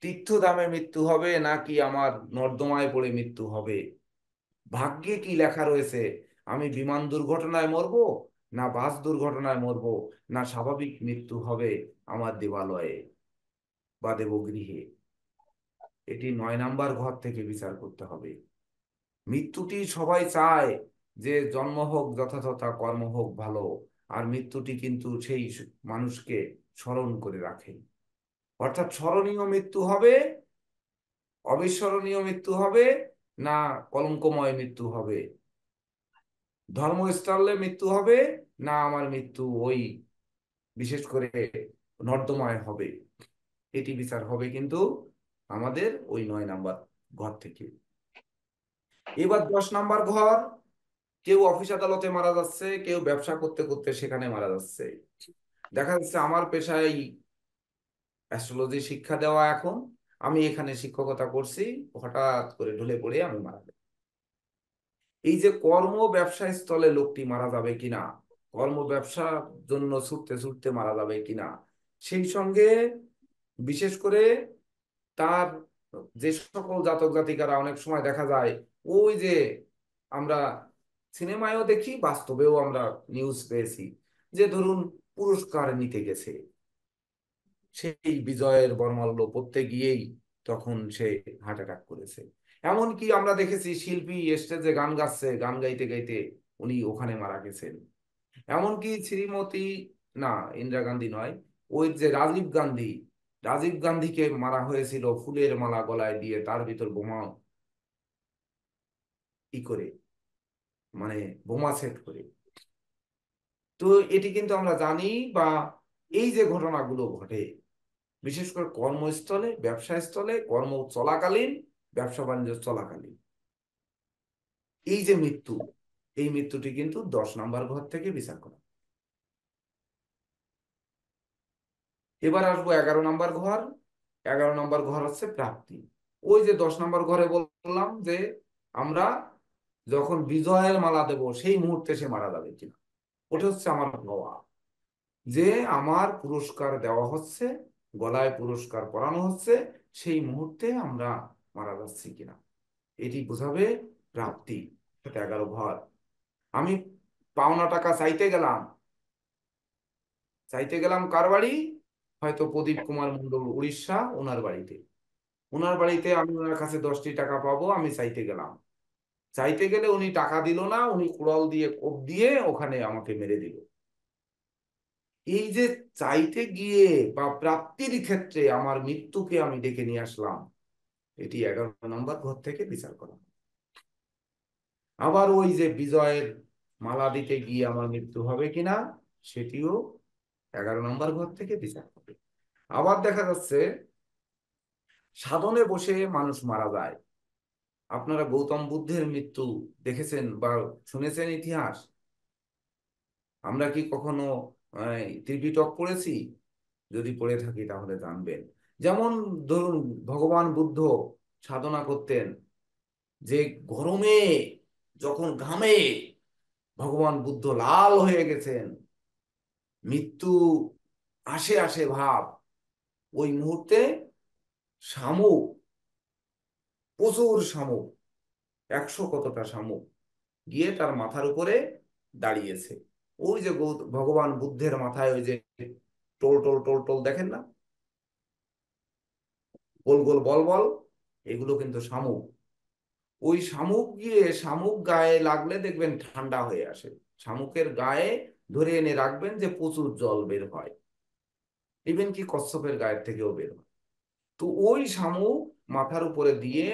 তীর্থধামে মৃত্যু হবে, নাকি আমার নর্দমায় পড়ে মৃত্যু হবে, ভাগ্যে কি লেখা রয়েছে? আমি বিমান দুর্ঘটনায় মরবো, না বাস দুর্ঘটনায় মরবো, না স্বাভাবিক মৃত্যু হবে আমার দেবালয়ে বা দেবগৃহে, এটি 9 নম্বর ঘর থেকে বিচার করতে হবে। মৃত্যুটি সবাই চায় যে জন্ম হোক যথাযথ, কর্ম হোক ভালো, আর মৃত্যুটি কিন্তু সেই মানুষকে স্মরণ করে রাখে। অর্থাৎ স্মরণীয় মৃত্যু হবে, অবিস্মরণীয় মৃত্যু হবে, না কলঙ্কময় মৃত্যু হবে, ধর্মস্থলে মৃত্যু হবে, না আমার মৃত্যু ওই বিশেষ করে নর্দমায় হবে, এটি বিচার হবে কিন্তু আমাদের ওই 9 নম্বর ঘর থেকে। এবার 10 নম্বর ঘর, কেউ অফিস আদালতে মারা যাচ্ছে, কেউ ব্যবসা করতে করতে সেখানে মারা যাচ্ছে। দেখা যাচ্ছে আমার পেশায় অ্যাস্ট্রোলজি শিক্ষা দেওয়া, এখন আমি এখানে শিক্ষকতা করছি, হঠাৎ করে ঢলে পড়ে আমি মারা যাই। এই যে কর্ম ব্যবসা স্থলে লোকটি মারা যাবে কিনা, কর্ম ব্যবসার জন্য ছুটতে ছুটতে মারা যাবে কিনা, সেই সঙ্গে বিশেষ করে তার যে সকল জাতক জাতিকারা, অনেক সময় দেখা যায় ওই যে আমরা সিনেমায়ও দেখি, বাস্তবেও আমরা নিউজ পেয়েছি, যে ধরুন পুরস্কার নিতে গেছে, সেই বিজয়ের বর্মাল্য পরতে গিয়েই তখন সে হার্ট অ্যাটাক করেছে। এমনকি আমরা দেখেছি শিল্পী স্টেজে গান গাচ্ছে, গান গাইতে গাইতে উনি ওখানে মারা গেছেন। এমনকি শ্রীমতী, না ইন্দিরা গান্ধী নয়, ওই যে রাজীব গান্ধী, রাজীব গান্ধীকে মারা হয়েছিল ফুলের মালা গলায় দিয়ে, তার ভিতর বোমা ই করে, মানে বোমা সেট করে। তো এটি কিন্তু আমরা জানি, বা এই যে ঘটনাগুলো ঘটে বিশেষ করে কর্মস্থলে, ব্যবসা স্থলে, কর্ম চলাকালীন, ব্যবসা বাণিজ্য চলাকালীন, এই যে মৃত্যু, এই মৃত্যুটি কিন্তু 10 নম্বর ঘর থেকে বিচার করা। এবার আসবো 11 নম্বর ঘর। 11 নম্বর ঘর হচ্ছে প্রাপ্তি। ওই যে 10 নম্বর ঘরে বললাম যে আমরা যখন বিজয়ের মালা দেব সেই মুহূর্তে সে মারা যাবে কিনা, ওটা হচ্ছে আমার পাওয়া, যে আমার পুরস্কার দেওয়া হচ্ছে, গলায় পুরস্কার পরানো হচ্ছে, সেই মুহূর্তে আমরা মারা যাচ্ছি কিনা, এটি বোঝাবে প্রাপ্তি। 11 ঘর। আমি পাওনা টাকা চাইতে গেলাম, কার বাড়ি? হয়তো প্রদীপ কুমার মন্ডল, উড়িষ্যা, ওনার বাড়িতে। ওনার বাড়িতে আমি ওনার কাছে 10টি টাকা পাবো, আমি চাইতে গেলাম, চাইতে গেলে উনি টাকা দিল না, উনি কুড়াল দিয়ে কোপ দিয়ে ওখানে আমাকে মেরে দিল। এই যে চাইতে গিয়ে বা প্রাপ্তির ক্ষেত্রে আমার মৃত্যুকে আমি ডেকে নিয়ে আসলাম, এটি 11 নম্বর ঘর থেকে বিচার করা। আবার ওই যে বিজয়ের মালা দিতে গিয়ে আমার মৃত্যু হবে কিনা, সেটিও 11 নম্বর ঘর থেকে বিচার হবে। আবার দেখা যাচ্ছে সাধনে বসে মানুষ মারা যায়। আপনারা গৌতম বুদ্ধের মৃত্যু দেখেছেন বা শুনেছেন ইতিহাস? আমরা কি কখনো ত্রিপিটক পড়েছি? যদি পড়ে থাকি তাহলে জানবেন। যেমন ধরুন ভগবান বুদ্ধ সাধনা করতেন, যে গরমে যখন ঘামে ভগবান বুদ্ধ লাল হয়ে গেছেন, মৃত্যু আসে আসে ভাব, ওই মুহূর্তে শামুক, প্রচুর শামুক, 100 কতটা শামুক গিয়ে তার মাথার উপরে দাঁড়িয়েছে। ওই যে ভগবান বুদ্ধের মাথায় ওই যে টোল টোল টোল টোল দেখেন না, গোল গোল বল বল, এগুলো কিন্তু শামুক। ওই শামুক গিয়ে শামুক গায়ে লাগলে দেখবেন ঠান্ডা হয়ে আসে। শামুকের গায়ে ধরে এনে রাখবেন যে প্রচুর জল বের হয়, ইভেন কি কচ্ছপের গায়ের থেকেও বের হয়। তো ওই শামুক মাথার উপরে দিয়ে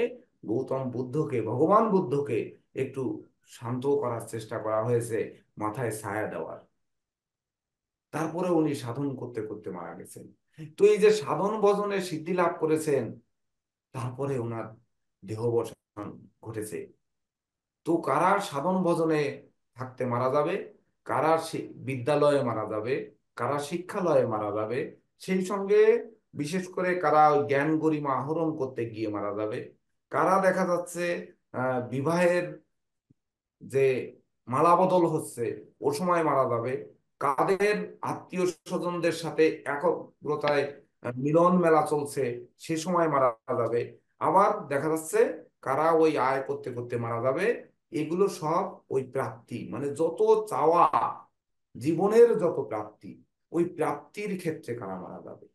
গৌতম বুদ্ধকে, ভগবান বুদ্ধকে একটু শান্ত করার চেষ্টা করা হয়েছে, মাথায় ছায়া দেওয়ার। তারপরে উনি সাধন করতে করতে মারা গেছেন। তো এই যে সাধন ভজনে সিদ্ধি লাভ করেছেন, তারপরে ওনার দেহাবসান ঘটেছে। তো কারা সাধন ভজনে থাকতে মারা যাবে, কারা বিদ্যালয়ে মারা যাবে, কারা শিক্ষালয়ে মারা যাবে, সেই সঙ্গে বিশেষ করে কারা ওই জ্ঞান গরিমা আহরণ করতে গিয়ে মারা যাবে, কারা দেখা যাচ্ছে বিবাহের যে মালা বদল হচ্ছে ও সময় মারা যাবে, কাদের আত্মীয় স্বজনদের সাথে একগ্রতায় মিলন মেলা চলছে সে সময় মারা যাবে, আবার দেখা যাচ্ছে কারা ওই আয় করতে করতে মারা যাবে। এগুলো সব ওই প্রাপ্তি, মানে যত চাওয়া, জীবনের যত প্রাপ্তি, ওই প্রাপ্তির ক্ষেত্রে কারা মারা যাবে,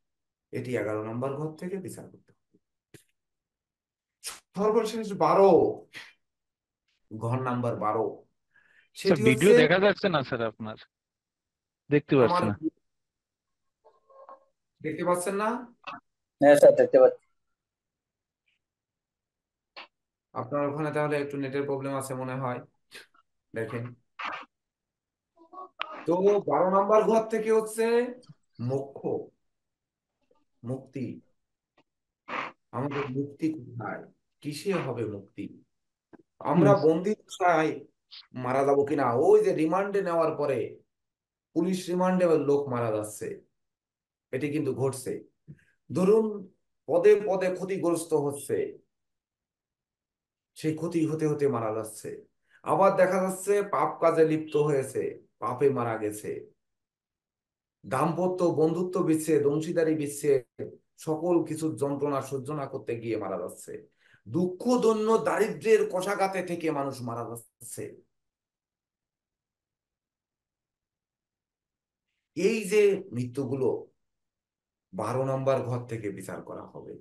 এটি 11 নম্বর ঘর থেকে বিচার করতে হবে। সর্বশেষ 12, ঘর নাম্বার 12, স্যার সেটি ভিডিও হচ্ছে দেখা যাচ্ছে না স্যার, আপনার দেখতে পাচ্ছি আমার, না। দেখতে পাচ্ছেন না? হ্যাঁ স্যার দেখতে পাচ্ছি। আপনার ওখানে তাহলে একটু নেটের প্রবলেম আছে মনে হয়। দেখেন তো 12 নম্বর ঘর থেকে হচ্ছে মোক্ষ, মুক্তি। আমাদের মুক্তি কোথায়, কিসে হবে মুক্তি? আমরা বন্দি দশায় মারা যাবো কিনা, ওই যে রিমান্ডে নেওয়ার পরে পুলিশ রিমান্ডে লোক মারা যাচ্ছে, এটি কিন্তু ঘটছে। ধরুন পদে পদে ক্ষতিগ্রস্ত হচ্ছে, সেই ক্ষতি হতে হতে মারা যাচ্ছে। আবার দেখা যাচ্ছে পাপ কাজে লিপ্ত হয়েছে, পাপে মারা গেছে। দাম্পত্য বন্ধুত্ব বিচ্ছেদ, অংশীদারি বিচ্ছেদ, সকল কিছু যন্ত্রণা সহ্য না করতে গিয়ে মারা যাচ্ছে। দুঃখ দৈন্য দারিদ্র্যের কষাঘাতে থেকে মানুষ মারা যাচ্ছে। এই যে মৃত্যুগুলো 12 নম্বর ঘর থেকে বিচার করা হবে।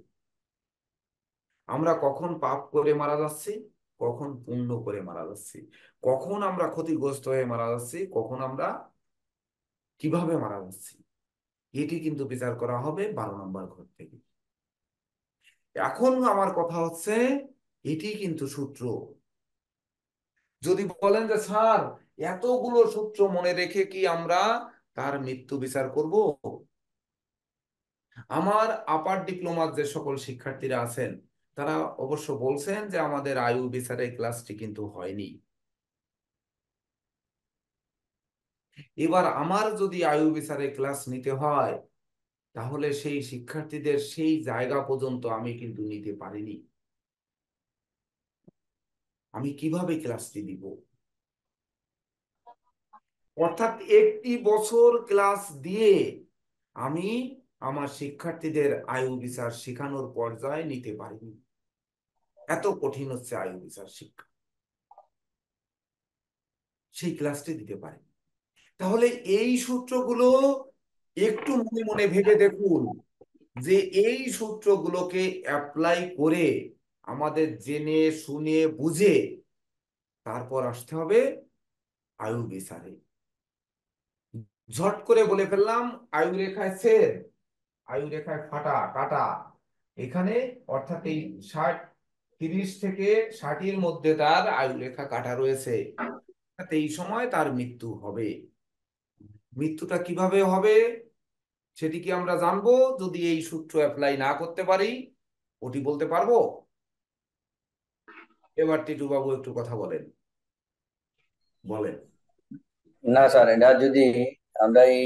আমরা কখন পাপ করে মারা যাচ্ছি, কখন পুণ্য করে মারা যাচ্ছি, কখন আমরা ক্ষতিগ্রস্ত হয়ে মারা যাচ্ছি, কখন আমরা কিভাবে মারা যাচ্ছি, এটি কিন্তু বিচার করা হবে 12 নম্বর ঘর থেকে। এখন আমার কথা হচ্ছে, এটি কিন্তু সূত্র। যদি বলেন যে স্যার এতগুলো সূত্র মনে রেখে কি আমরা তার মৃত্যু বিচার করব? আমার আপার ডিপ্লোমার যে সকল শিক্ষার্থীরা আছেন তারা অবশ্য বলছেন যে আমাদের আয়ু বিচারে ক্লাসটি কিন্তু হয়নি। এবার আমার যদি আয়ু বিচারে ক্লাস নিতে হয়, তাহলে সেই শিক্ষার্থীদের সেই জায়গা পর্যন্ত আমি কিন্তু নিতে পারিনি। আমি কিভাবে ক্লাসটি দিব? অর্থাৎ একটি বছর ক্লাস দিয়ে আমি আমার শিক্ষার্থীদের আয়ু বিচার শেখানোর পর্যায়ে নিতে পারিনি। এত কঠিন হচ্ছে আয়ু বিচার শিক্ষা, সেই ক্লাসটি দিতে পারি। তাহলে এই সূত্রগুলো একটু মনে মনে ভেবে দেখুন, যে এই সূত্রগুলোকে অ্যাপ্লাই করে আমাদের জেনে শুনে বুঝে তারপর আসতে হবে আয়ু বিচারে। ঝট করে বলে ফেললাম আয়ু রেখায় ছেদ, আয়ু রেখায় ফাটা কাটা, এখানে অর্থাৎ এই 30 থেকে 60-এর মধ্যে তার আয়ু রেখা কাটা রয়েছে, এই সময় তার মৃত্যু হবে। মৃত্যুটা কিভাবে হবে সেটি কি আমরা জানবো যদি এই সূত্র অ্যাপ্লাই না করতে পারি? ওটি বলতে পারবো? এবার টিটু বাবু একটু কথা বলেন, বলেন। না স্যার, এটা যদি আমরা এই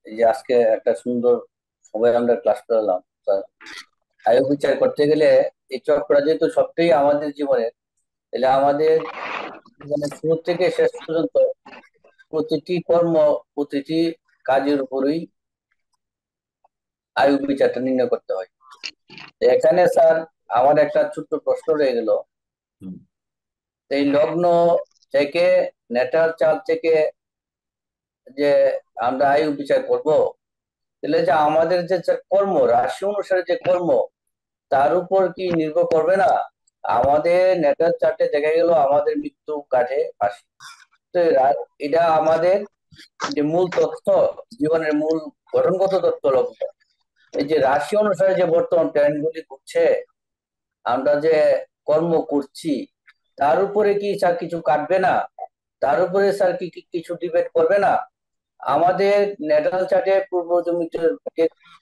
যে আজকে একটা সুন্দর সবাই আমরা ক্লাস করলাম স্যার, আয়ু বিচার করতে গেলে এই চক্রটা যেহেতু সবটাই আমাদের জীবনের, তাহলে আমাদের জীবনের শুরু থেকে শেষ পর্যন্ত প্রতিটি কর্ম, প্রতিটি কাজের উপরই আয়ু বিচারটা নির্ণয় করতে হয়। তো এখানে স্যার আমার একটা ছোট্ট প্রশ্ন রয়ে গেল, হুম। এই লগ্ন থেকে, নেটাল চাল থেকে যে আমরা আয়ু বিচার করব, তাহলে যে আমাদের যে যে কর্ম রাশি অনুসারে যে কর্ম, তার উপর কি নির্ভর করবে না? আমাদের নেটাল চার্টে দেখা গেল আমাদের মৃত্যু কাঠে আসে, তো এটা আমাদের যে মূল তথ্য, জীবনের মূল গঠনগত তথ্য লগ্ন, এই যে রাশি অনুসারে যে বর্তমান ট্রেন্ড গুলি ঘুরছে, আমরা যে কর্ম করছি, তার উপরে কি স্যার কিছু কাটবে না? তার উপরে স্যার কি কিছু ডিবেট করবে না? আমাদের ন্যাটাল চার্টে পূর্বজন্মের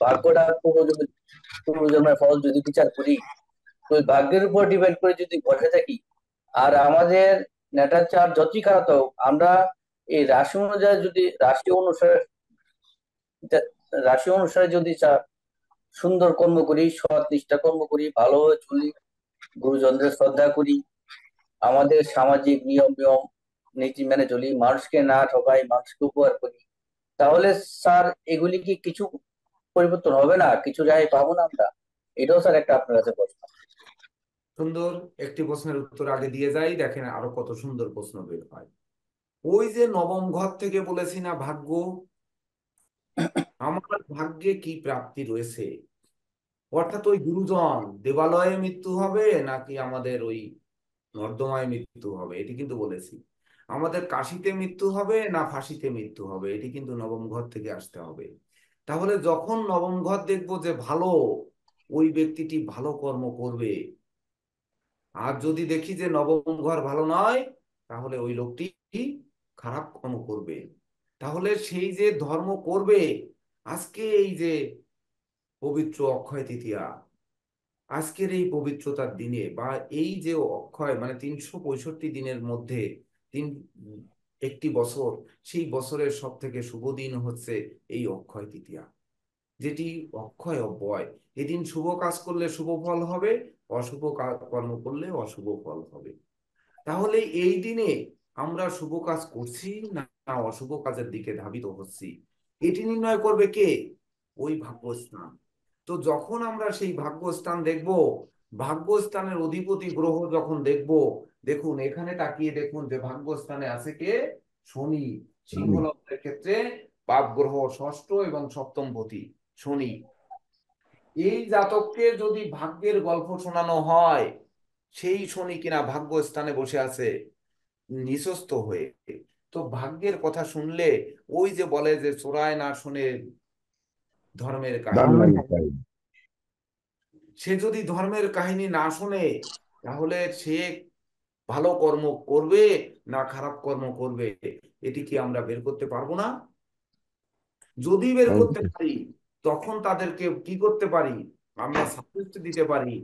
ভাগ্যটা পূর্বজন্মের ফল যদি বিচার করি, তো ওই ভাগ্যের উপর ডিপেন্ড করে যদি বসে থাকি, আর আমাদের ন্যাটাল চার্ট যতই খারাপ হোক, আমরা এই রাশি অনুযায়ী যদি রাশি অনুসারে যদি সুন্দর কর্ম করি, সৎ নিষ্ঠা কর্ম করি, ভালোভাবে চলি, গুরুজনদের শ্রদ্ধা করি, আমাদের সামাজিক নিয়ম নীতি মেনে চলি, মানুষকে না ঠকাই, মানুষকে উপকার করি, তাহলে স্যার এগুলি কি কিছু পরিবর্তন হবে না? কিছু জায়গায় পাবো না আমরা? এটাও স্যার একটা আপনার কাছে প্রশ্ন। সুন্দর একটি প্রশ্নের উত্তর আগে দিয়ে যাই, দেখেন আরো কত সুন্দর প্রশ্ন বের হয়। ওই যে নবম ঘর থেকে বলেছি না ভাগ্য, আমার ভাগ্যে কি প্রাপ্তি রয়েছে, অর্থাৎ ওই গুরুজন দেবালয়ে মৃত্যু হবে নাকি আমাদের ওই নর্দমায় মৃত্যু হবে, এটি কিন্তু বলেছি। আমাদের কাশিতে মৃত্যু হবে না ফাঁসিতে মৃত্যু হবে, এটি কিন্তু নবম ঘর থেকে আসতে হবে। তাহলে যখন নবম ঘর দেখবো যে ভালো, ওই ব্যক্তিটি ভালো কর্ম করবে। আর যদি দেখি যে নবম ঘর ভালো নয়, তাহলে ওই লোকটি খারাপ কর্ম করবে। তাহলে সেই যে ধর্ম করবে, আজকে এই যে পবিত্র অক্ষয় তৃতীয়া, আজকের এই পবিত্রতার দিনে বা এই যে অক্ষয় মানে 365 দিনের মধ্যে তিন একটি বছর, সেই বছরের সব থেকে শুভ দিন হচ্ছে এই অক্ষয় তৃতীয়া, যেটি অক্ষয় অব্যয়। এদিন শুভ কাজ করলে শুভ ফল হবে, অশুভ কর্ম করলে অশুভ ফল হবে। তাহলে এই দিনে আমরা শুভ কাজ করছি না না অশুভ কাজের দিকে ধাবিত হচ্ছি, এটি নির্ণয় করবে কে? ওই ভাগ্যস্থান। তো যখন আমরা সেই ভাগ্যস্থান দেখব, ভাগ্যস্থানের অধিপতি গ্রহ যখন দেখব, দেখুন এখানে তাকিয়ে দেখুন যে ভাগ্যস্থানে আছে কে? শনি। সিংহ লগ্নের ক্ষেত্রে পাপ গ্রহ ষষ্ঠ এবং সপ্তমপতি শনি। এই জাতককে যদি ভাগ্যের গল্প শোনানো হয়, সেই শনি কিনা ভাগ্যস্থানে বসে আছে নিঃস্ত হয়ে, তো ভাগ্যের কথা শুনলে ওই যে বলে যে চোরায় না শুনে ধর্মের কাহিনী, সে যদি ধর্মের কাহিনী না শুনে, তাহলে সে ভালো কর্ম করবে না খারাপ কর্ম করবে, এটি কি আমরা বের করতে পারবো না? যদি বের করতে পারি, তখন তাদেরকে কি করতে পারি? আমরা সাজেস্ট দিতে পারি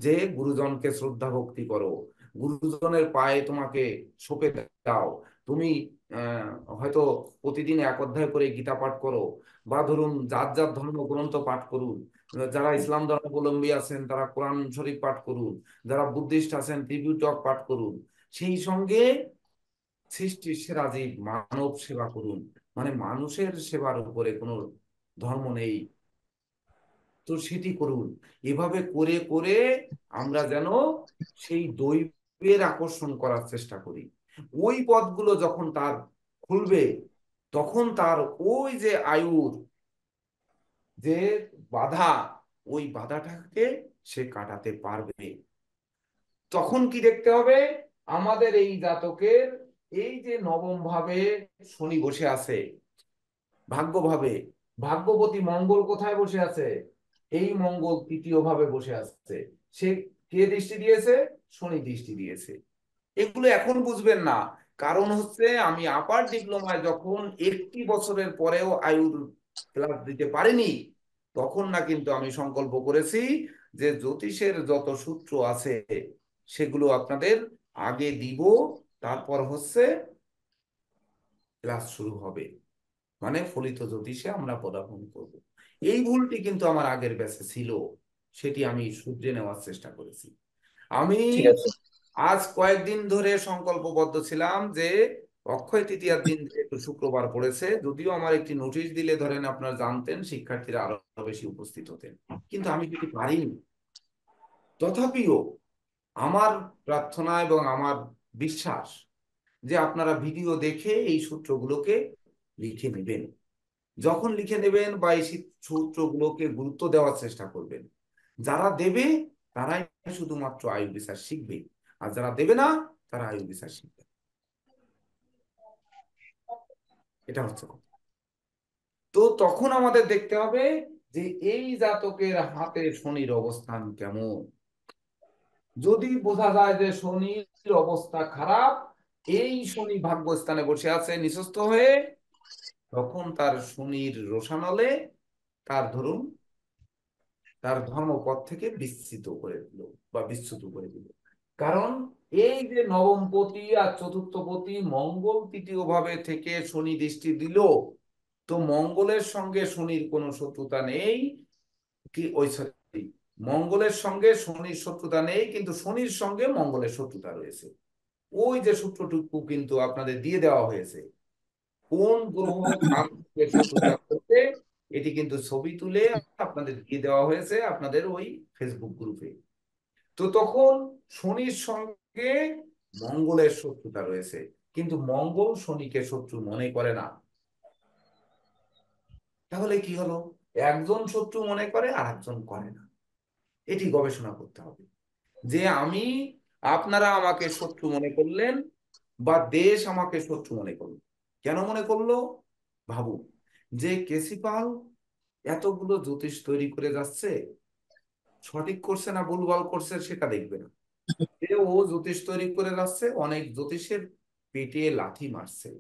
যে গুরুজনকে শ্রদ্ধা ভক্তি করো, গুরুজনের পায়ে তোমাকে সঁপে দাও, তুমি আহ হয়তো প্রতিদিন 1 অধ্যায় করে গীতা পাঠ করো, বা ধরুন যার যার ধর্মগ্রন্থ পাঠ করুন, যারা ইসলাম ধর্মাবলম্বী আছেন তারা কোরআন শরীফ পাঠ করুন, যারা বুদ্ধিস্ট আছেন ত্রিপিটক পাঠ করুন, সেই সঙ্গে সৃষ্টির সেরা জীব মানব সেবা করুন। মানে মানুষের সেবার উপরে কোনো ধর্ম নেই, তো সেটি করুন। এভাবে করে করে আমরা যেন সেই দৈবের আকর্ষণ করার চেষ্টা করি। ওই পথগুলো যখন তার খুলবে, তখন তার ওই যে আয়ুর যে বাধা, ওই বাধাটাকে সে কাটাতে পারবে। তখন কি দেখতে হবে? আমাদের এই জাতকের এই যে নবম ভাবে শনি বসে আছে, ভাগ্যভাবে ভাগ্যবতী মঙ্গল কোথায় বসে আছে? এই মঙ্গল তৃতীয় ভাবে বসে আছে। সে কে দৃষ্টি দিয়েছে? শনি দৃষ্টি দিয়েছে। এগুলো এখন বুঝবেন না, কারণ হচ্ছে আমি আপার ডিপ্লোমায় যখন একটি বছরের পরেও আয়ুর ক্লাস দিতে পারিনি, তখন না কিন্তু আমি সংকল্প করেছি যে জ্যোতিষের যত সূত্র আছে সেগুলো আপনাদের আগে দিব, তারপর হচ্ছে ক্লাস শুরু হবে, মানে ফলিত জ্যোতিষে আমরা পদার্পণ করব। এই ভুলটি কিন্তু আমার আগের ব্যাচে ছিল, সেটি আমি শুধরে নেওয়ার চেষ্টা করেছি। আমি ঠিক আছে। আজ কয়েকদিন ধরে সংকল্পবদ্ধ ছিলাম যে অক্ষয় তৃতীয়ার দিন একটু শুক্রবার পড়েছে, যদিও আমার একটি নোটিশ দিলে ধরেন আপনারা জানতেন, শিক্ষার্থীরা আরো বেশি উপস্থিত হতেন, কিন্তু আমি যদি পারিনি। তথাপিও আমার প্রার্থনা এবং আমার বিশ্বাস যে আপনারা ভিডিও দেখে এই সূত্রগুলোকে লিখে নেবেন। যখন লিখে নেবেন বা এই সূত্রগুলোকে গুরুত্ব দেওয়ার চেষ্টা করবেন, যারা দেবে তারাই শুধুমাত্র আয়ু বিচার শিখবে, আর যারা দেবে না তারা আয়ু বিচার শিখবে। এটা হচ্ছে কথা। তো তখন আমাদের দেখতে হবে যে এই জাতকের হাতে শনির অবস্থান কেমন। যদি বোঝা যায় যে শনির অবস্থা খারাপ, এই শনি ভাগ্যস্থানে বসে আছে নিঃস্ত হয়ে, তখন তার শনির রোষানলে তার ধরুন তার ধর্মপথ থেকে বিচ্যুত করে দিল বা বিচ্যুত করে দিল। কারণ এই যে নবমপতি আর চতুর্থপতি মঙ্গল তৃতীয় ভাবে থেকে শনি দৃষ্টি দিল, তো মঙ্গলের সঙ্গে শনির কোনো শত্রুতা নেই, কি ওই সরি, মঙ্গলের সঙ্গে শনির শত্রুতা নেই, কিন্তু শনির সঙ্গে মঙ্গলের শত্রুতা রয়েছে। ওই যে সূত্রটুকু কিন্তু আপনাদের দিয়ে দেওয়া হয়েছে, কোন গ্রহ কার সঙ্গে শত্রুতা করবে, এটি কিন্তু ছবি তুলে আপনাদের দিয়ে দেওয়া হয়েছে আপনাদের ওই ফেসবুক গ্রুপে। তো তখন শনির সঙ্গে মঙ্গলের শত্রুতা রয়েছে, কিন্তু মঙ্গল শনিকে শত্রু মনে করে না। তাহলে কি হলো, একজন শত্রু মনে করে আর একজন করে না। এটি গবেষণা করতে হবে যে আপনারা আমাকে শত্রু মনে করলেন বা দেশ আমাকে শত্রু মনে করলো, কেন মনে করলো? ভাবুন যে কেসিপাল এতগুলো জ্যোতিষ তৈরি করে যাচ্ছে, সঠিক করছে না ভুলভাল করছে সেটা দেখবে না, ও জ্যোতিষ তৈরি করে যাচ্ছে, অনেক জ্যোতিষের পেটে লাথি মারছে,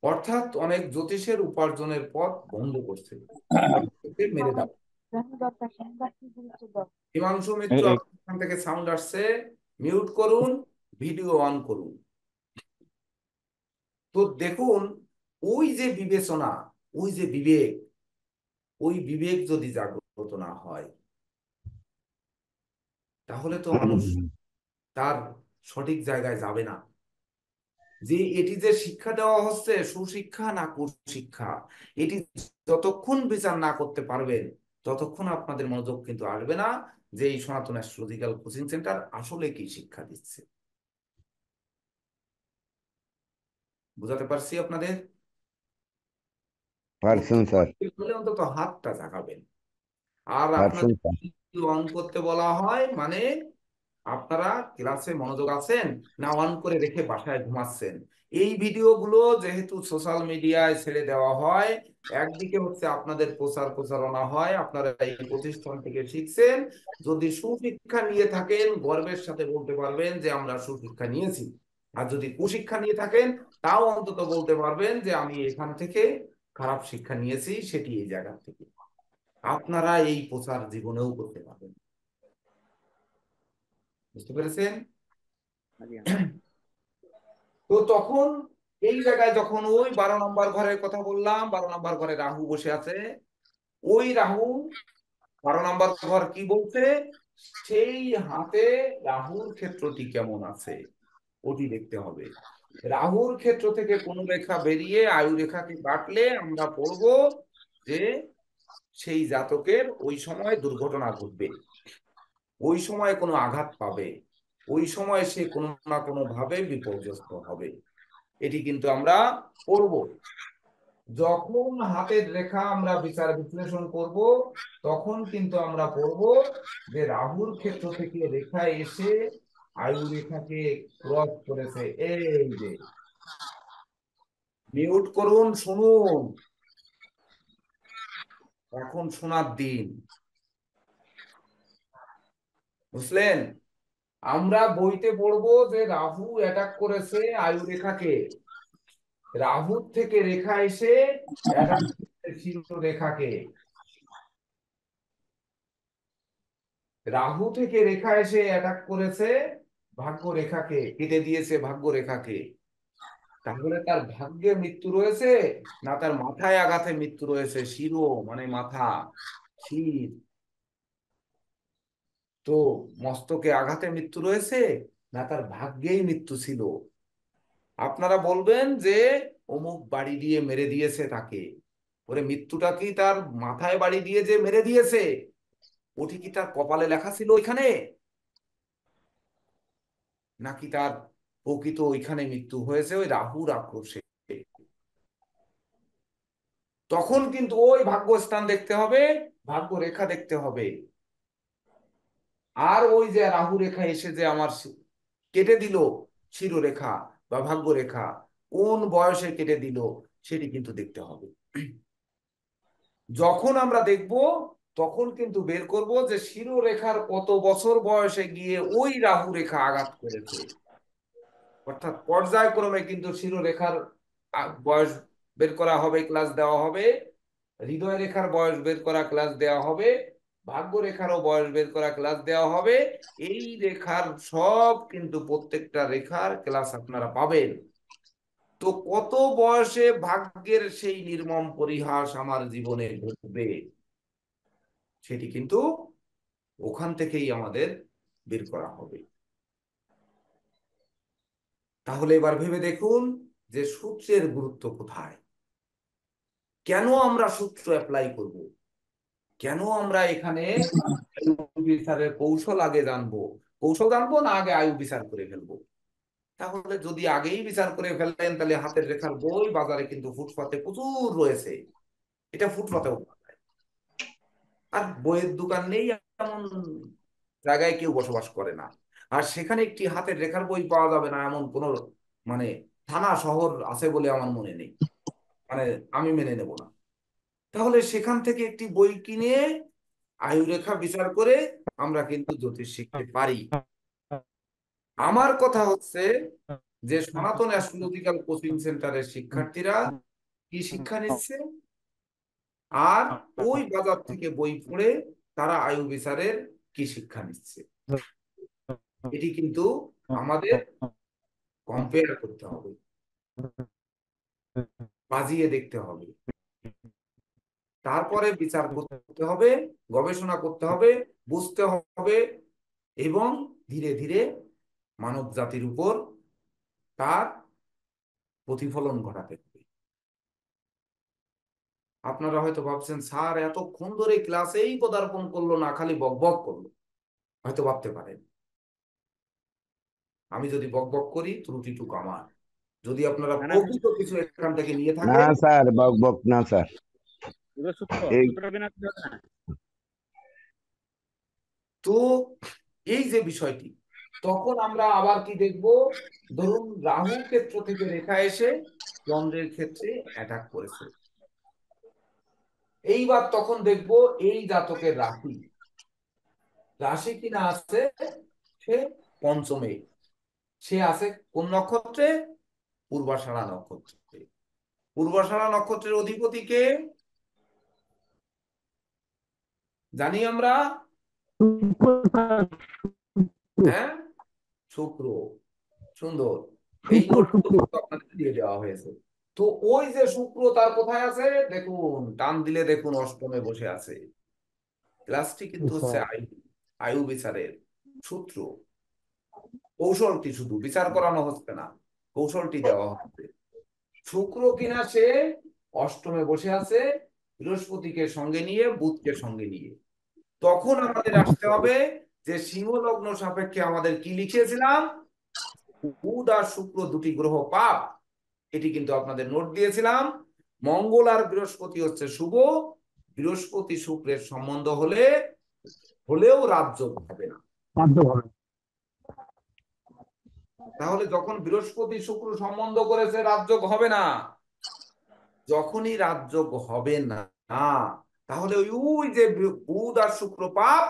অর্থাৎ অনেক জ্যোতিষের উপার্জনের পথ বন্ধ করছে, মেরে দাও। হিমাংশু মিত্র, আপনার থেকে সাউন্ড আসছে, মিউট করুন, ভিডিও অন করুন। তো দেখুন, ওই যে বিবেচনা, ওই যে বিবেক, ওই বিবেক যদি জাগ্রত না হয়, তাহলে তো মানুষ তার সঠিক জায়গায় যাবে না। যে এটি যে শিক্ষা দেওয়া হচ্ছে সুশিক্ষা না কুশিক্ষা, এটি যতক্ষণ বিচার না করতে পারবেন ততক্ষণ আপনাদের মনোযোগ কিন্তু আসবে না যে এই সনাতন অ্যাস্ট্রোলজিক্যাল কোচিং সেন্টার আসলে কি শিক্ষা দিচ্ছে। বুঝাতে পারছি আপনাদের? পারছেন স্যার, অন্তত হাতটা জাগাবেন। আর পারছেন আপনাদের স্যার। অন করতে বলা হয় মানে আপনারা ক্লাসে মনোযোগ আছেন না অন করে রেখে বাসায় ঘুমাচ্ছেন? এই ভিডিওগুলো যেহেতু সোশ্যাল মিডিয়ায় ছেড়ে দেওয়া হয়, একদিকে হচ্ছে আপনাদের প্রচারণা হয়, আপনারা এই প্রতিষ্ঠান থেকে শিখছেন। যদি সুশিক্ষা নিয়ে থাকেন গর্বের সাথে বলতে পারবেন যে আমরা সুশিক্ষা নিয়েছি, আর যদি কুশিক্ষা নিয়ে থাকেন তাও অন্তত বলতে পারবেন যে আমি এখান থেকে খারাপ শিক্ষা নিয়েছি, সেটি এই জায়গা থেকে। আপনারা এই প্রচার জীবনেও করতে পারবেন। বুঝতে পেরেছেন? তো তখন এই জায়গায় যখন ওই 12 নম্বর ঘরের কথা বললাম, 12 নম্বর ঘরে রাহু বসে আছে, ওই রাহু 12 নম্বর ঘর কি বলছে, সেই হাতে রাহুর ক্ষেত্রটি কেমন আছে ওটি দেখতে হবে। রাহুর ক্ষেত্র থেকে কোন রেখা বেরিয়ে আয়ু রেখাকে কাটলে আমরা পড়বো যে সেই জাতকের ওই সময় দুর্ঘটনা ঘটবে, ওই সময় কোনো আঘাত পাবে, ওই সময় সে কোনো না কোনো ভাবে বিপর্যস্ত হবে। এটি কিন্তু আমরা পড়ব। যখন হাতের রেখা আমরা বিচার বিশ্লেষণ করব, তখন কিন্তু আমরা পড়ব যে রাহুর ক্ষেত্র থেকে রেখা এসে আয়ু রেখাকে ক্রস করেছে। এই যে মিউট করুন, শুনুন, এখন শোনার দিন। বুঝলেন? আমরা বইতে পড়বো যে রাহু অ্যাটাক করেছে আয়ু রেখাকে, রাহুর থেকে রেখা এসে অ্যাটাক করেছে শিরো রেখাকে, রাহু থেকে রেখা এসে অ্যাটাক করেছে ভাগ্য রেখাকে, কেটে দিয়েছে ভাগ্য রেখাকে। তাহলে তার ভাগ্যে মৃত্যু রয়েছে না তার মাথায় আঘাতে মৃত্যু রয়েছে? শিরো মানে মাথা, শির, তো মস্তকে আঘাতে মৃত্যু রয়েছে না তার ভাগ্যেই মৃত্যু ছিল? আপনারা বলবেন যে অমুক বাড়ি দিয়ে মেরে দিয়েছে তাকে, ওরে মৃত্যুটা কি তার মাথায় বাড়ি দিয়ে যে মেরে দিয়েছে ওটি কি তার কপালে লেখা ছিল ওইখানে, নাকি তার প্রকৃত ওইখানে মৃত্যু হয়েছে ওই রাহুর আক্রোশে? তখন কিন্তু ওই ভাগ্যস্থান দেখতে হবে, ভাগ্য রেখা দেখতে হবে। আর ওই যে রাহু রেখা এসে যে আমার কেটে দিল শিরোরেখা বা ভাগ্য রেখা, কোন বয়সে কেটে দিল সেটি কিন্তু দেখতে হবে। যখন আমরা দেখব তখন কিন্তু বের করব যে শিরোরেখার কত বছর বয়সে গিয়ে ওই রাহু রেখা আঘাত করেছে। অর্থাৎ পর্যায়ক্রমে কিন্তু শিরোরেখার বয়স বের করা হবে, ক্লাস দেওয়া হবে, হৃদয় রেখার বয়স বের করা ক্লাস দেওয়া হবে, ভাগ্য রেখারও বয়স বের করা ক্লাস দেওয়া হবে। এই রেখার সব কিন্তু প্রত্যেকটা রেখার ক্লাস আপনারা পাবেন। তো কত বয়সে ভাগ্যের সেই নির্মম পরিহাস আমার জীবনে ঘটবে, সেটি কিন্তু ওখান থেকেই আমাদের বের করা হবে। তাহলে এবার ভেবে দেখুন যে সূত্রের গুরুত্ব কোথায়, কেন আমরা সূত্র অ্যাপ্লাই করব, কেন আমরা এখানে আয়ু বিচারের কৌশল আগে জানবো, কৌশল জানবো না আগে আয়ু বিচার করে ফেলবো। তাহলে যদি আগেই বিচার করে ফেলেন তাহলে হাতের রেখার বই বাজারে কিন্তু ফুটপাতে প্রচুর রয়েছে, এটা ফুটপাতেও পাওয়া যায়। আর বইয়ের দোকান নেই এমন জায়গায় কেউ বসবাস করে না, আর সেখানে একটি হাতের রেখার বই পাওয়া যাবে না এমন কোন মানে থানা শহর আছে বলে আমার মনে নেই, মানে আমি মেনে নেব না। তাহলে সেখান থেকে একটি বই কিনে আয়ুরেখা বিচার করে আমরা কিন্তু জ্যোতিষ শিখতে পারি। আমার কথা হচ্ছে যে সনাতন অ্যাস্ট্রোলজিক্যাল কোচিং সেন্টারের শিক্ষার্থীরা কি শিক্ষা নিচ্ছে, আর ওই বাজার থেকে বই পড়ে তারা আয়ু বিচারের কি শিক্ষা নিচ্ছে, এটি কিন্তু আমাদের কম্পেয়ার করতে হবে, বাজিয়ে দেখতে হবে, তারপরে বিচার করতে হবে, গবেষণা করতে হবে, বুঝতে হবে, এবং ধীরে ধীরে মানব জাতির উপর তার প্রতিফলন ঘটাতে হবে। আপনারা হয়তো ভাবছেন স্যার এতক্ষণ ধরে ক্লাসেই পদার্পণ করলো না, খালি বকবক করলো, হয়তো ভাবতে পারেন। আমি যদি বকবক করি ত্রুটিটুকু আমার, যদি আপনারা প্রকৃত কিছু এখান থেকে নিয়ে না থাকেন। স্যার, বক বক না স্যার। এই তো এই যে বিষয়টি, তখন আমরা আবার কি দেখব, ধরুন রাহু ক্ষেত্র থেকে রেখা এসে চন্দ্রের ক্ষেত্রে অ্যাটাক করেছে। এইবার তখন দেখব এই জাতকের রাশি, রাশি কিনা আছে সে পঞ্চমে, সে আছে কোন নক্ষত্রে, পূর্বাষাঢ়া নক্ষত্রে। পূর্বাষাঢ়া নক্ষত্রের অধিপতি কে জানি আমরা, হ্যাঁ, শুক্র। সুন্দর, এই নোটটুকু আপনাদের দিয়ে দেওয়া হয়েছে। তো ওই যে শুক্র তার কোথায় আছে দেখুন, টান দিলে দেখুন অষ্টমে বসে আছে। ক্লাসটি কিন্তু হচ্ছে আয়ু, আয়ু বিচারের সূত্র, কৌশলটি শুধু বিচার করানো হচ্ছে না, কৌশলটি দেওয়া হচ্ছে। শুক্র কিনা সে অষ্টমে বসে আছে, বৃহস্পতিকে সঙ্গে নিয়ে, বুধকে সঙ্গে নিয়ে। তখন আমাদের আসতে হবে যে সিংহ লগ্ন সাপেক্ষে আমাদের কি লিখেছিলাম, বুধ আর শুক্র দুটি গ্রহ পাপ, এটি কিন্তু আপনাদের নোট দিয়েছিলাম। মঙ্গল আর বৃহস্পতি হচ্ছে শুভ, বৃহস্পতি শুক্রের সম্বন্ধ হলেও রাজযোগ হবে না। তাহলে যখন বৃহস্পতি শুক্র সম্বন্ধ করেছে রাজযোগ হবে না, যখনই রাজযোগ হবে না, তাহলে ওই যে বুধ আর শুক্র পাপ,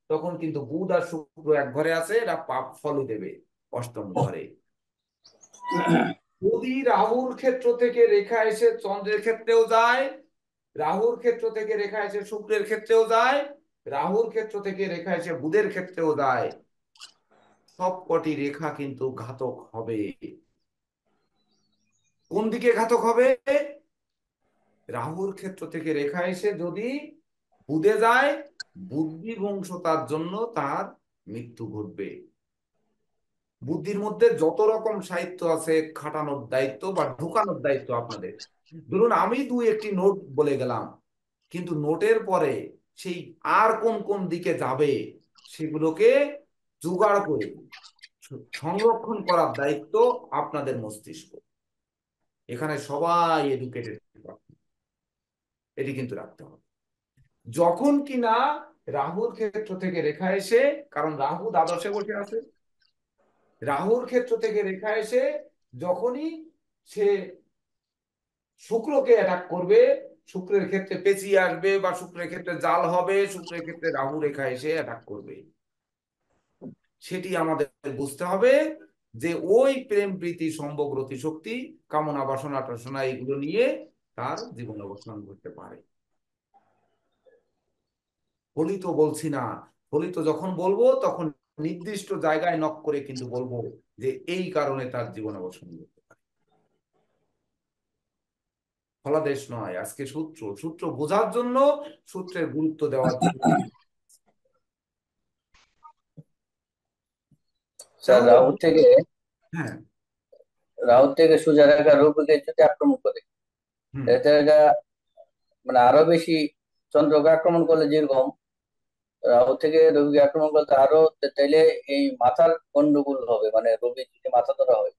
তখন কিন্তু বুধ আর শুক্র এক ঘরে আছে, এরা পাপ ফলই দেবে অষ্টম ঘরে। যদি রাহুর ক্ষেত্র থেকে রেখা এসে চন্দ্রের ক্ষেত্রেও যায়, রাহুর ক্ষেত্র থেকে রেখা এসে শুক্রের ক্ষেত্রেও যায়, রাহুর ক্ষেত্র থেকে রেখা এসে বুধের ক্ষেত্রেও যায়, সবকটি রেখা কিন্তু ঘাতক হবে। কোন দিকে ঘাতক হবে, রাহুর ক্ষেত্র থেকে রেখা এসে যদি বুধে যায়, বুদ্ধিভ্রংশতার জন্য তার মৃত্যু ঘটবে। বুদ্ধির মধ্যে যত রকম সাহিত্য আছে, খাটানোর দায়িত্ব বা ঢুকানোর দায়িত্ব আপনাদের। ধরুন আমি দুই একটি নোট বলে গেলাম, কিন্তু নোটের পরে সেই আর কোন কোন দিকে যাবে সেগুলোকে জোগাড় করে সংরক্ষণ করার দায়িত্ব আপনাদের মস্তিষ্ক। এখানে সবাই এডুকেটেড, এটি কিন্তু রাখতে হবে। যখন কিনা রাহুর ক্ষেত্র থেকে রেখা এসে, কারণ রাহু দ্বাদশে বসে আছে, রাহুর ক্ষেত্র থেকে রেখা এসে যখনই সে শুক্রকে অ্যাটাক করবে, শুক্রের ক্ষেত্রে পেঁচিয়ে আসবে বা শুক্রের ক্ষেত্রে জাল হবে, শুক্রের ক্ষেত্রে রাহু রেখা এসে অ্যাটাক করবে, সেটি আমাদের বুঝতে হবে যে ওই প্রেম প্রীতি সম্ভোগ রতি শক্তি কামনা বাসনা টাসনা এগুলো নিয়ে তার জীবন অবসান করতে পারে। ফলিত বলছি না, ফলিত যখন বলবো তখন নির্দিষ্ট জায়গায় নক করে কিন্তু বলবো যে এই কারণে তার জীবন অবসান করতে পারে, ফলাদেশ নয়। আজকে সূত্র সূত্র বোঝার জন্য, সূত্রের গুরুত্ব দেওয়ার জন্য। স্যার তাহলে হ্যাঁ, রাহু থেকে সোজা রেখা রবিকে যদি আক্রমণ করে, এটা মানে আরো বেশি চন্দ্রকে আক্রমণ করলে যেরকম রাহু থেকে রবিকে আক্রমণ করলে আরো, তাইলে এই মাথার গন্ডগোল হবে, মানে রবি যদি মাথা ধরা হয়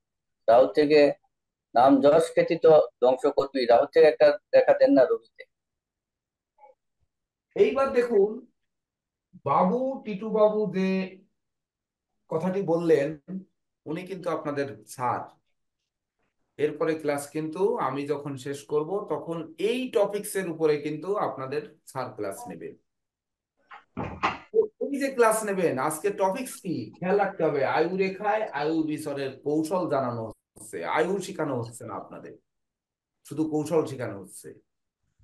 রাহু থেকে নাম যশ খ্যাতি তো ধ্বংস করবি, রাহু থেকে একটা দেখা দেন না রবিতে। এইবার দেখুন বাবু, টিটু বাবু যে কথাটি বললেন, উনি কিন্তু আপনাদের স্যার। এরপরে ক্লাস কিন্তু আমি যখন শেষ করব তখন এই টপিকসের উপরে কিন্তু আপনাদের স্যার ক্লাস নেবেন। এই যে ক্লাস নেবেন, আজকে টপিকস কি খেয়াল রাখতে হবে। আয়ু রেখায় আয়ু বিসরের কৌশল জানানো হচ্ছে, আয়ু শেখানো হচ্ছে না আপনাদের, শুধু কৌশল শেখানো হচ্ছে।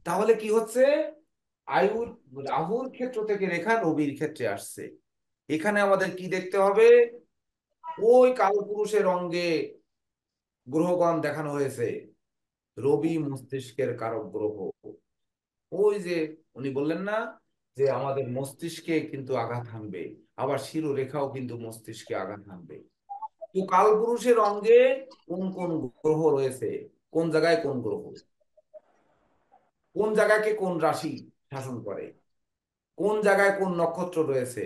তাহলে কি হচ্ছে, আয়ুর রাহুর ক্ষেত্র থেকে রেখা রবির ক্ষেত্রে আসছে। এখানে আমাদের কি দেখতে হবে, ওই কালপুরুষের অঙ্গে গ্রহগণ দেখানো হয়েছে। রবি মস্তিষ্কের কারক গ্রহ। ওই যে উনি বললেন না যে আমাদের মস্তিষ্কে কিন্তু আঘাত হানবে, আবার শিরোরেখাও কিন্তু মস্তিষ্কে আঘাত হানবে। তো কালপুরুষের অঙ্গে কোন কোন গ্রহ রয়েছে, কোন জায়গায় কোন গ্রহ, কোন জায়গাকে কোন রাশি শাসন করে, কোন জায়গায় কোন নক্ষত্র রয়েছে,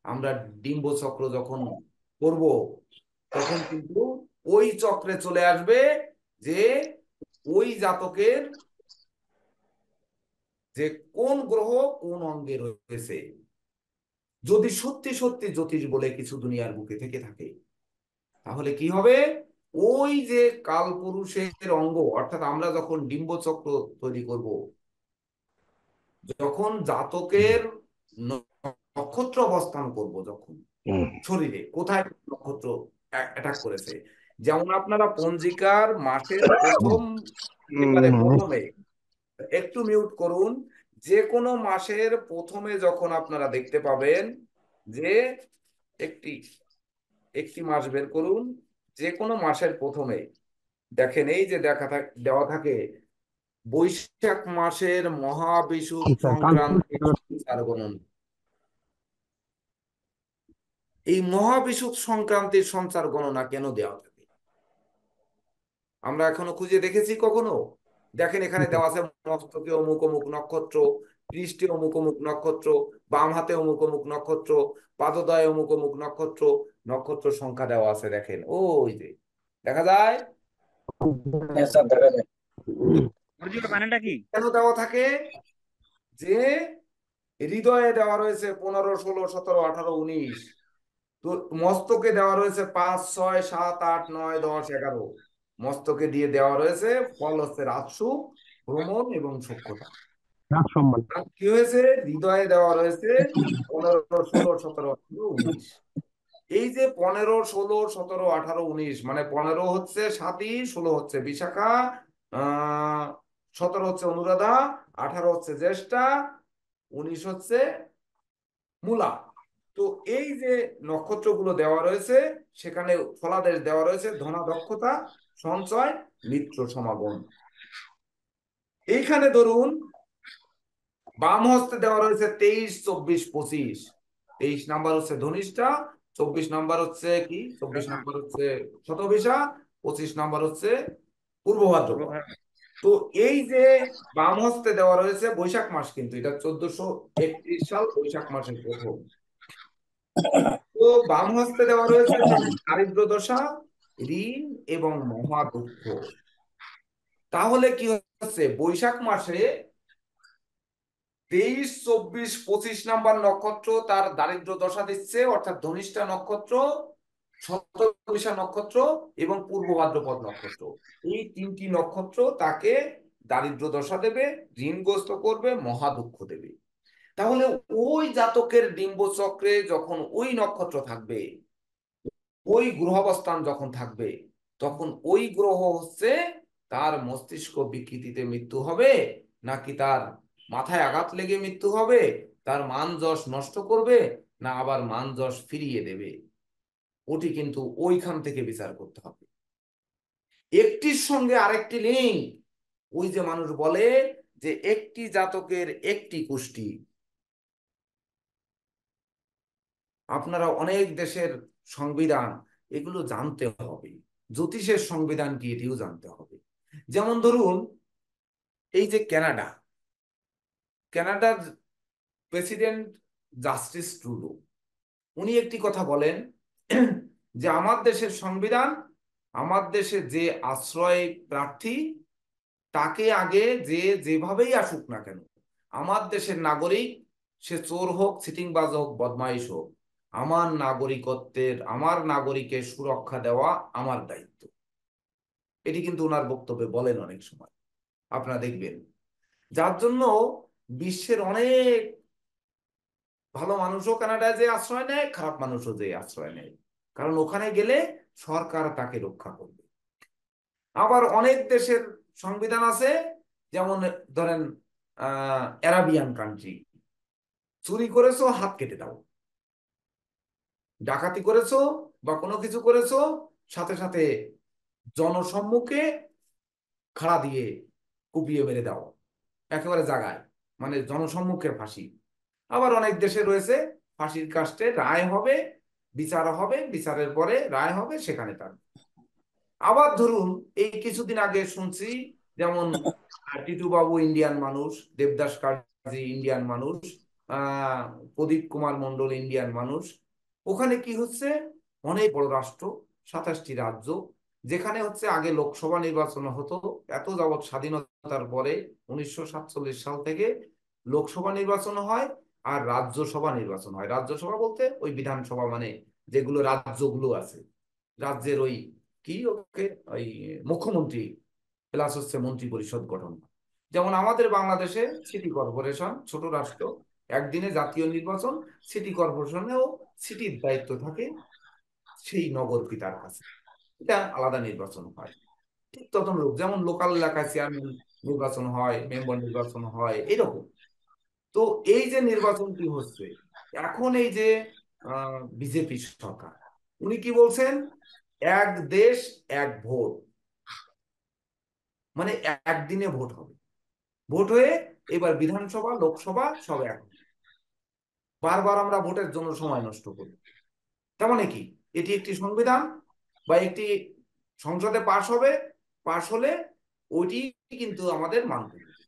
আমরা ডিম্ব চক্র যখন করব তখন কিন্তু ওই চক্রে চলে আসবে যে ওই জাতকের যে কোন গ্রহ কোন অঙ্গে রয়েছে। যদি সত্যি সত্যি জ্যোতিষ বলে কিছু দুনিয়ার বুকে থেকে থাকে, তাহলে কি হবে, ওই যে কালপুরুষের অঙ্গ, অর্থাৎ আমরা যখন ডিম্বচক্র তৈরি করব, যখন জাতকের নক্ষত্র অবস্থান করব, যখন শরীরে কোথায় নক্ষত্র অ্যাটাক করেছে, যেমন আপনারা পঞ্জিকার মাসের প্রথম একেবারে প্রথমে, একটু মিউট করুন, যে কোনো মাসের প্রথমে যখন আপনারা দেখতে পাবেন যে একটি একটি মাস বের করুন, যে কোনো মাসের প্রথমে দেখেন এই যে দেওয়া থাকে বৈশাখ মাসের মহাবিষুব সংক্রান্তি সঞ্চার গণনা। এই মহাবিষুব সংক্রান্তির সঞ্চার গণনা কেন দেওয়া থাকে আমরা এখনো খুঁজে দেখেছি কখনো? দেখেন এখানে দেওয়া আছে মস্তকে অমুক অমুক নক্ষত্র, পৃষ্ঠে অমুক অমুক নক্ষত্র, বাম হাতে অমুক অমুক নক্ষত্র, পাদদয়ে অমুক অমুক নক্ষত্র, নক্ষত্র সংখ্যা দেওয়া আছে দেখেন, ওই যে দেখা যায়। হ্যাঁ স্যার, দেখা যায়। মানেটা কি? কেন দেওয়া থাকে, যে হৃদয়ে দেওয়া রয়েছে 15, 16, 17, 18, 19, তো মস্তকে দেওয়া রয়েছে 5, 6, 7, 8, 9, 10, 11, মস্তকে দিয়ে দেওয়া রয়েছে ফল হচ্ছে রাজসু, ভ্রমণ এবং সখ্যতা। আর কি হয়েছে, হৃদয়ে দেওয়া রয়েছে 15, 16, 17, 18, 19। এই যে 15, 16, 17, 18, 19, মানে 15 হচ্ছে স্বাতী, 16 হচ্ছে বিশাখা, 17 হচ্ছে অনুরাধা, 18 হচ্ছে জ্যেষ্ঠা, 19 হচ্ছে মূলা। তো এই যে নক্ষত্রগুলো দেওয়া রয়েছে, সেখানে ফলাদেশ দেওয়া রয়েছে ধনা দক্ষতা, সঞ্চয়, মিত্র সমাগম। এইখানে ধরুন বাম হস্তে দেওয়া রয়েছে 23, 24, 25। 23 নাম্বার হচ্ছে ধনিষ্ঠা, 24 নাম্বার হচ্ছে কি, 24 নাম্বার হচ্ছে শতভিষা, 25 নাম্বার হচ্ছে পূর্ব ভাদ্রপদ। তো এই যে বাম হস্তে দেওয়া রয়েছে বৈশাখ মাস, কিন্তু এটা 1431 সাল বৈশাখ মাসের প্রথম। তো বাম হস্তে দেওয়া রয়েছে দারিদ্র দশা, ঋণ এবং মহা দুঃখ। তাহলে কি হচ্ছে, বৈশাখ মাসে 23, 24, 25 নাম্বার নক্ষত্র তার দারিদ্র দশা দিচ্ছে, অর্থাৎ ধনিষ্ঠা নক্ষত্র, শতভিষা নক্ষত্র এবং পূর্ব ভাদ্রপদ নক্ষত্র। এই তিনটি নক্ষত্র তাকে দারিদ্র দশা দেবে, ঋণগ্রস্ত করবে, মহা দুঃখ দেবে। তাহলে ওই জাতকের ডিম্ব চক্রে যখন ওই নক্ষত্র থাকবে, ওই গ্রহাবস্থান যখন থাকবে তখন ওই গ্রহ হচ্ছে তার মস্তিষ্ক বিকৃতিতে মৃত্যু হবে, নাকি তার মাথায় আঘাত লেগে মৃত্যু হবে, তার মান যশ নষ্ট করবে, না আবার মান যশ ফিরিয়ে দেবে, ওটি কিন্তু ওইখান থেকে বিচার করতে হবে। একটির সঙ্গে আরেকটি লিঙ্ক, ওই যে মানুষ বলে যে একটি জাতকের একটি কুষ্টি। আপনারা অনেক দেশের সংবিধান এগুলো জানতে হবে, জ্যোতিষের সংবিধান কি এটিও জানতে হবে। যেমন ধরুন এই যে কানাডার প্রেসিডেন্ট জাস্টিস ট্রুডো, উনি একটি কথা বলেন যে আমার দেশের সংবিধান, আমার দেশে যে আশ্রয় প্রার্থী তাকে আগে যে যেভাবেই আসুক না কেন, আমার দেশের নাগরিক, সে চোর হোক, চিটিংবাজ হোক, বদমাইশ হোক, আমার নাগরিকের সুরক্ষা দেওয়া আমার দায়িত্ব। এটি কিন্তু ওনার বক্তব্যে বলেন অনেক সময়, আপনারা দেখবেন। যার জন্য বিশ্বের অনেক ভালো মানুষও কানাডায় যে আশ্রয় নেয়, খারাপ মানুষও যে আশ্রয় নেয়, কারণ ওখানে গেলে সরকার তাকে রক্ষা করবে। আবার অনেক দেশের সংবিধান আছে, যেমন ধরেন অ্যারাবিয়ান কান্ট্রি, চুরি করেছো হাত কেটে দাও, ডাকাতি করেছো বা কোনো কিছু করেছো সাথে সাথে জনসম্মুখে খাড়া দিয়ে কুপিয়ে মেরে দাও, একেবারে জাগায়, মানে জনসম্মুখের ফাঁসি। আবার অনেক দেশে রয়েছে ফাঁসির কাস্টে রায় হবে, বিচার হবে, বিচারের পরে রায় হবে, সেখানে তার। আবার ধরুন এই কিছুদিন আগে শুনছি, যেমন টিটু বাবু ইন্ডিয়ান মানুষ, দেবদাস কাজী ইন্ডিয়ান মানুষ, আহ প্রদীপ কুমার মন্ডল ইন্ডিয়ান মানুষ। ওখানে কি হচ্ছে, অনেক বড় রাষ্ট্র, 27টি রাজ্য, যেখানে হচ্ছে আগে লোকসভা নির্বাচন হতো, এত যাবৎ স্বাধীনতার পরে 1947 সাল থেকে লোকসভা নির্বাচন হয় আর রাজ্যসভা নির্বাচন হয়। রাজ্যসভা বলতে ওই বিধানসভা, মানে যেগুলো রাজ্যগুলো আছে, রাজ্যের ওই কি ওকে ওই মুখ্যমন্ত্রী প্লাস হচ্ছে মন্ত্রী পরিষদ গঠন। যেমন আমাদের বাংলাদেশে সিটি কর্পোরেশন, ছোট রাষ্ট্র, একদিনে জাতীয় নির্বাচন, সিটি কর্পোরেশনেও সিটির দায়িত্ব থাকে সেই নগর পিতার কাছে, এটা আলাদা নির্বাচন হয়। ঠিক ততনরূপ যেমন লোকাল এলাকায় চেয়ারম্যান নির্বাচন হয়, মেম্বার নির্বাচন হয়, এরকম। তো এই যে নির্বাচনটি হচ্ছে এখন, এই যে বিজেপি সরকার, উনি কি বলছেন, এক দেশ এক ভোট, মানে একদিনে ভোট হবে, ভোট হয়ে এবার বিধানসভা লোকসভা সব এক। বারবার আমরা ভোটের জন্য সময় নষ্ট করি, তার মানে কি, এটি একটি সংবিধান বা একটি সংসদে পাশ হবে, পাশ হলে ওইটি কিন্তু আমাদের মানতে হবে।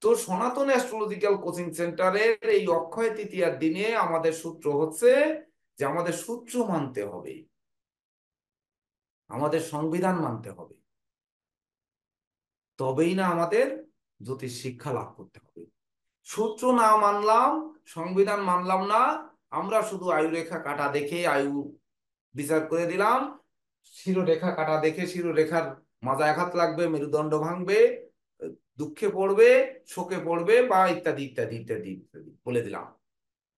তো সনাতন অ্যাস্ট্রোলজিক্যাল কোচিং সেন্টারের এই অক্ষয় তৃতীয়ার দিনে আমাদের সূত্র হচ্ছে যে আমাদের সূত্র মানতে হবে, আমাদের সংবিধান মানতে হবে, তবেই না আমাদের জ্যোতিষ শিক্ষা লাভ করতে হবে। সূত্র না মানলাম, সংবিধান মানলাম না, আমরা শুধু আয়ুরেখা কাটা দেখে আয়ু বিচার করে দিলাম, শিরোরেখা কাটা দেখে শিরোরেখার মাথায় আঘাত লাগবে, মেরুদণ্ড ভাঙবে, দুঃখে পড়বে, শোকে পড়বে, বা ইত্যাদি ইত্যাদি ইত্যাদি ইত্যাদি বলে দিলাম,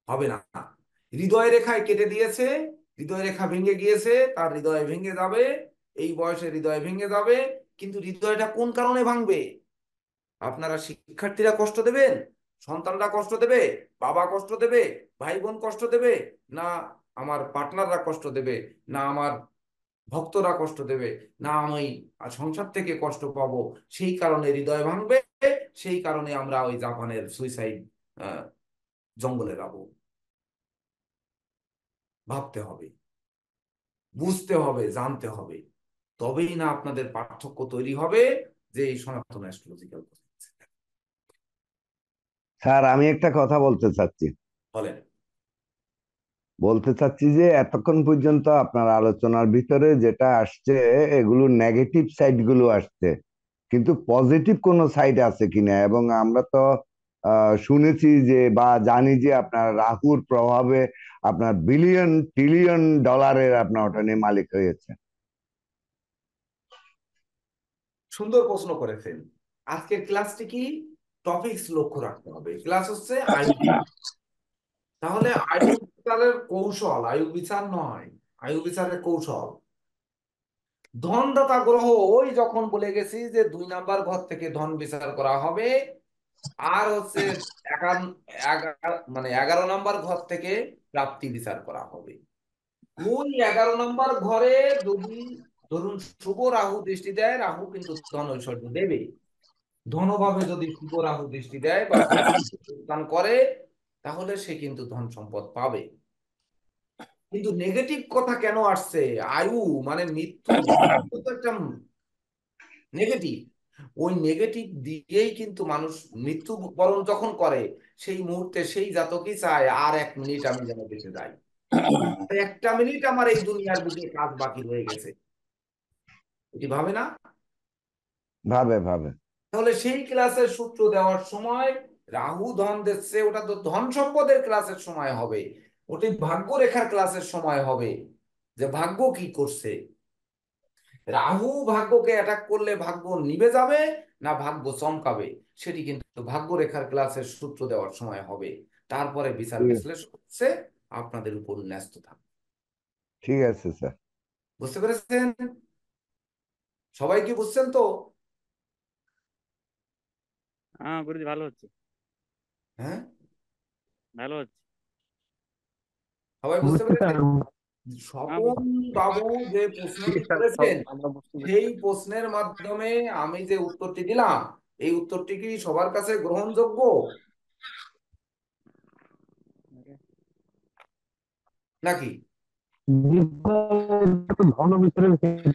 হবে না। হৃদয় রেখায় কেটে দিয়েছে, হৃদয় রেখা ভেঙে গিয়েছে, তার হৃদয় ভেঙে যাবে, এই বয়সে হৃদয় ভেঙে যাবে, কিন্তু হৃদয়টা কোন কারণে ভাঙবে? আপনারা শিক্ষার্থীরা কষ্ট দেবেন, সন্তানরা কষ্ট দেবে, বাবা কষ্ট দেবে, ভাই বোন কষ্ট দেবে, না আমার পার্টনাররা কষ্ট দেবে, না আমার ভক্তরা কষ্ট দেবে, না আমি সংসার থেকে কষ্ট পাবো, সেই কারণে হৃদয় ভাঙবে, সেই কারণে আমরা ওই জাপানের সুইসাইড জঙ্গলে যাবো। ভাবতে হবে, বুঝতে হবে, জানতে হবে, তবেই না আপনাদের পার্থক্য তৈরি হবে যে এই সনাতন অ্যাস্ট্রোলজিক্যাল। স্যার, আমি একটা কথা বলতে চাচ্ছি। বলেন। যে এতক্ষণ পর্যন্ত আপনার আলোচনার ভিতরে যেটা আসছে, এগুলো নেগেটিভ সাইড গুলো আসছে, কিন্তু পজিটিভ কোনো সাইড আছে কিনা? এবং আমরা তো শুনেছি যে বা জানি যে আপনার রাহুর প্রভাবে আপনার বিলিয়ন ট্রিলিয়ন ডলারের আপনার ওটা নিয়ে মালিক হয়েছে। সুন্দর প্রশ্ন করেছেন। আজকের ক্লাসটি কি, টপিকস লক্ষ্য রাখতে হবে। ক্লাস হচ্ছে আয়ু, তাহলে আয়ু বিচারের কৌশল, আয়ু বিচার নয়, আয়ু বিচারের কৌশল, ধনদাতা গ্রহ ওই যখন বলে গেছি যে 2 নাম্বার ঘর থেকে ধন বিচার করা হবে, আর হচ্ছে মানে 11 নাম্বার ঘর থেকে প্রাপ্তি বিচার করা হবে। ওই 11 নাম্বার ঘরে যদি ধরুন শুভ রাহু দৃষ্টি দেয়, রাহু কিন্তু ধন ঐশ্বর্য দেবে। ধনভাবে যদি শুভ রাহু দৃষ্টি দেয় বা শুভ অবস্থান করে, তাহলে সে কিন্তু ধন সম্পদ পাবে। কিন্তু নেগেটিভ কথা কেন আসছে? আয়ু মানে মৃত্যু, মৃত্যু তো একটা নেগেটিভ। ওই নেগেটিভ দিয়েই কিন্তু মানুষ মৃত্যু বরণ যখন করে, সেই মুহূর্তে সেই জাতকই চায় আর 1 মিনিট আমি যেন বেঁচে যাই, 1টা মিনিট আমার এই দুনিয়ার বুকে কাজ বাকি রয়ে গেছে, এটি ভাবে না? ভাবে ভাবে। তাহলে সেই ক্লাসের সূত্র দেওয়ার সময় রাহু ধন দিচ্ছে, ওটা তো ধন সম্পদের ক্লাসের সময় হবে, ওটি ভাগ্য রেখার ক্লাসের সময় হবে, যে ভাগ্য কি করছে। রাহু ভাগ্যকে অ্যাটাক করলে ভাগ্য নিভে যাবে না ভাগ্য চমকাবে, সেটি কিন্তু ভাগ্য রেখার ক্লাসের সূত্র দেওয়ার সময় হবে। তারপরে বিচার বিশ্লেষণ হচ্ছে আপনাদের উপর ন্যস্ত থাকবে। ঠিক আছে স্যার। বুঝতে পেরেছেন? সবাই কি বুঝছেন তো? হ্যাঁ গুরুজি, ভালো হচ্ছে, হ্যাঁ, ভালো হচ্ছে। সবাই বুঝতে পেরেছেন? স্বপন বাবু যে প্রশ্নটি করেছেন, সেই প্রশ্নের মাধ্যমে আমি যে উত্তরটি দিলাম, এই উত্তরটি কি সবার কাছে গ্রহণযোগ্য নাকি? ধন বিচারের ক্ষেত্রে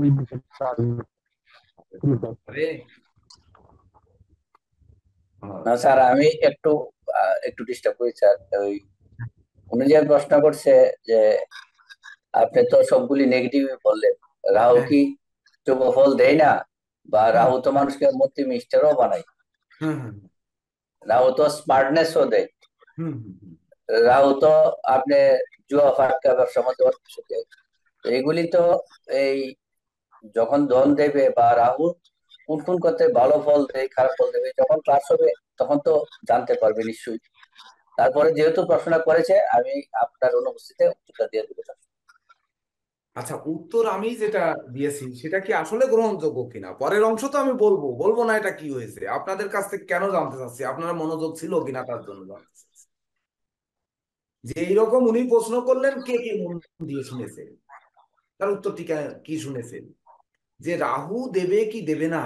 ওই বিষয়টা আরে না স্যার, আমি একটু একটু ডিস্টার্ব করি স্যার। ওই উনি যে প্রশ্ন করছে যে আপনি তো সবগুলি নেগেটিভ বললেন, রাহু হ্যাঁ, কি শুভ ফল দেয় না? বা হুম, রাহু তো মানুষকে মতি মিষ্টারও বানায়, হুম, হুম, রাহু তো স্মার্টনেসও দেয়, হুম, হুম, হুম। রাহু তো আপনি জুয়া ফাটকা ব্যবসার মধ্যে অনেক কিছু দেয়। তো এগুলি তো এই যখন ধন দেবে বা রাহু কোন কোন করতে ভালো ফল দেয় খারাপ ফল দেবে, যখন ক্লাস হবে তখন তো জানতে পারবে নিশ্চয়ই। তারপরে যেহেতু প্রশ্নটা করেছে, আমি আপনার অনুপস্থিতিতে উত্তরটা দিয়ে দেবো স্যার। আচ্ছা, উত্তর আমি যেটা দিয়েছি সেটা কি আসলে গ্রহণযোগ্য কিনা পরের অংশ তো আমি বলবো, বলবো না এটা কি হয়েছে, আপনাদের কাছ থেকে কেন জানতে চাচ্ছি, আপনারা মনোযোগ ছিল কিনা তার জন্য জানতে চাচ্ছি। যে এইরকম উনি প্রশ্ন করলেন, কে কে মন দিয়ে শুনেছেন, তার উত্তরটি কি শুনেছেন, যে রাহু দেবে কি দেবে না,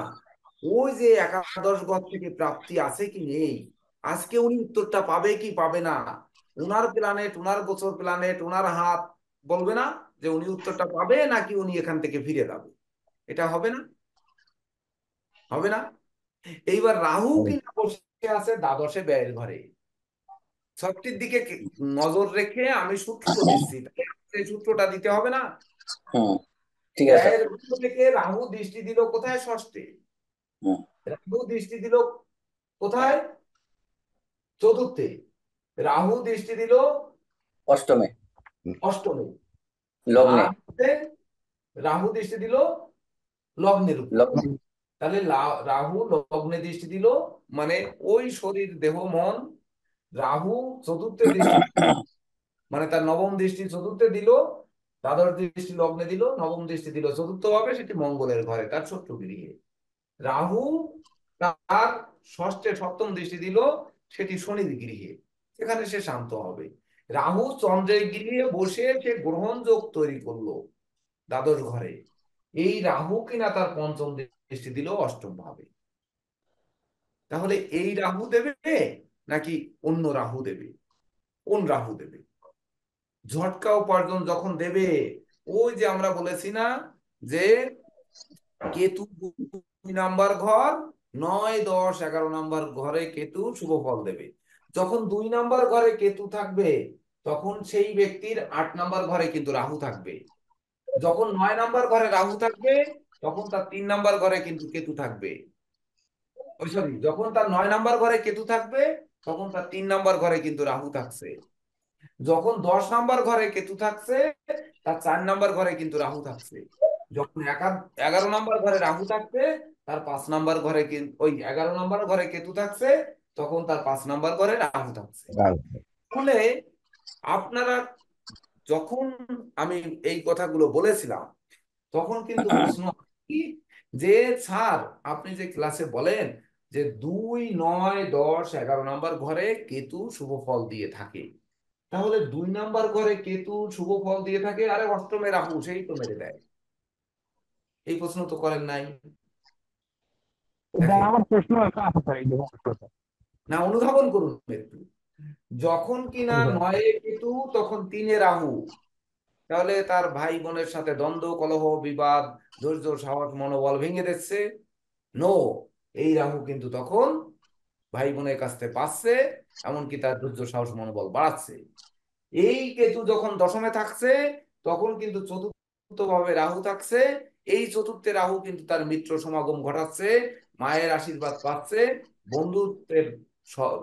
ওই যে একাদশ ঘর থেকে প্রাপ্তি আছে কি নেই, আজকে উনি উত্তরটা পাবে কি পাবে না, উনার প্ল্যানেট, উনার গোচর প্ল্যানেট, উনার হাত বলবে না যে উনি উত্তরটা পাবে নাকি উনি এখান থেকে ফিরে যাবে। এটা হবে না, হবে না। এইবার রাহু কিনা বসে আছে দ্বাদশে ব্যয়ের ঘরে, ছকটির দিকে নজর রেখে আমি সূত্র দিচ্ছি, সেই সূত্রটা দিতে হবে না। হুম, ঠিক আছে। ব্যয়ের ঘর থেকে রাহু দৃষ্টি দিল কোথায়? ষষ্ঠে। হুম, রাহু দৃষ্টি দিল কোথায়? চতুর্থে। রাহু দৃষ্টি দিল অষ্টমে, অষ্টমে। লগ্নে। আর রাহু দৃষ্টি দিল লগ্নের উপর। লগ্নে। তাহলে রাহু লগ্নে দৃষ্টি দিল, মানে ওই শরীর দেহ মন, রাহু চতুর্থে দৃষ্টি, মানে তার নবম দৃষ্টি চতুর্থে দিল, দ্বাদশ দৃষ্টি লগ্নে দিল, নবম দৃষ্টি দিল চতুর্থ ভাবে, সেটি মঙ্গলের ঘরে, তার শত্রু গৃহে। রাহু তার ষষ্ঠে সপ্তম দৃষ্টি দিল, সেটি শনির গৃহে, সেখানে সে শান্ত হবে। রাহু চন্দ্রের গৃহে বসে সে গ্রহণ যোগ তৈরি করলো দ্বাদশ ঘরে। এই রাহু কিনা তার পঞ্চম দৃষ্টি দিল অষ্টম ভাবে। তাহলে এই রাহু দেবে নাকি অন্য রাহু দেবে? কোন রাহু দেবে? ঝটকা উপার্জন যখন দেবে, ওই যে আমরা বলেছি না যে কেতু 2 নাম্বার ঘর, 9, 10, 11 নাম্বার ঘরে কেতু শুভ ফল দেবে। যখন 2 নাম্বার ঘরে কেতু থাকবে, তখন সেই ব্যক্তির 8 নাম্বার ঘরে কিন্তু রাহু থাকবে। যখন 9 নাম্বার ঘরে রাহু থাকবে, তখন তার 3 নাম্বার ঘরে কিন্তু কেতু থাকবে। ওই সরি, যখন তার 9 নাম্বার ঘরে কেতু থাকবে, তখন তার 3 নাম্বার ঘরে কিন্তু রাহু থাকছে। যখন 10 নাম্বার ঘরে কেতু থাকছে, তার 4 নাম্বার ঘরে কিন্তু রাহু থাকছে। যখন 11 নাম্বার ঘরে রাহু থাকছে, তার 5 নাম্বার ঘরে কিন্তু ওই 11 নাম্বার ঘরে কেতু থাকছে, তখন তার 5 নাম্বার ঘরে রাহু থাকছে। ফলে আপনারা যখন আমি এই কথাগুলো বলেছিলাম তখন কিন্তু প্রশ্ন কি যে স্যার আপনি যে ক্লাসে বলেন যে 2, 9, 10, 11 নাম্বার ঘরে কেতু শুভ ফল দিয়ে থাকে, তাহলে 2 নাম্বার ঘরে কেতু শুভ ফল দিয়ে থাকে, আরে অষ্টমে রাহু সেই তো মেরে দেয়। এই প্রশ্ন তো করেন নাই। এটা দেখেন, আমার প্রশ্ন একটা আছে স্যার, এই দেখুন প্রশ্নটা। না অনুধাবন করুন একটু। যখন কিনা আচ্ছা, 9-এ কেতু তখন 3-এ রাহু, তাহলে তার ভাই বোনের সাথে দ্বন্দ্ব, কলহ, বিবাদ, ধৈর্য, সাহস, মনোবল ভেঙে দিচ্ছে। নো, এই রাহু কিন্তু তখন ভাই বোনের কাছ থেকে পাচ্ছে, এমনকি তার ধৈর্য, সাহস, মনোবল বাড়াচ্ছে। এই কেতু যখন দশমে থাকছে তখন কিন্তু চতুর্থ ভাবে রাহু থাকছে। এই চতুর্থে রাহু কিন্তু তার মিত্র সমাগম ঘটাচ্ছে, মায়ের আশীর্বাদ পাচ্ছে, বন্ধুত্বের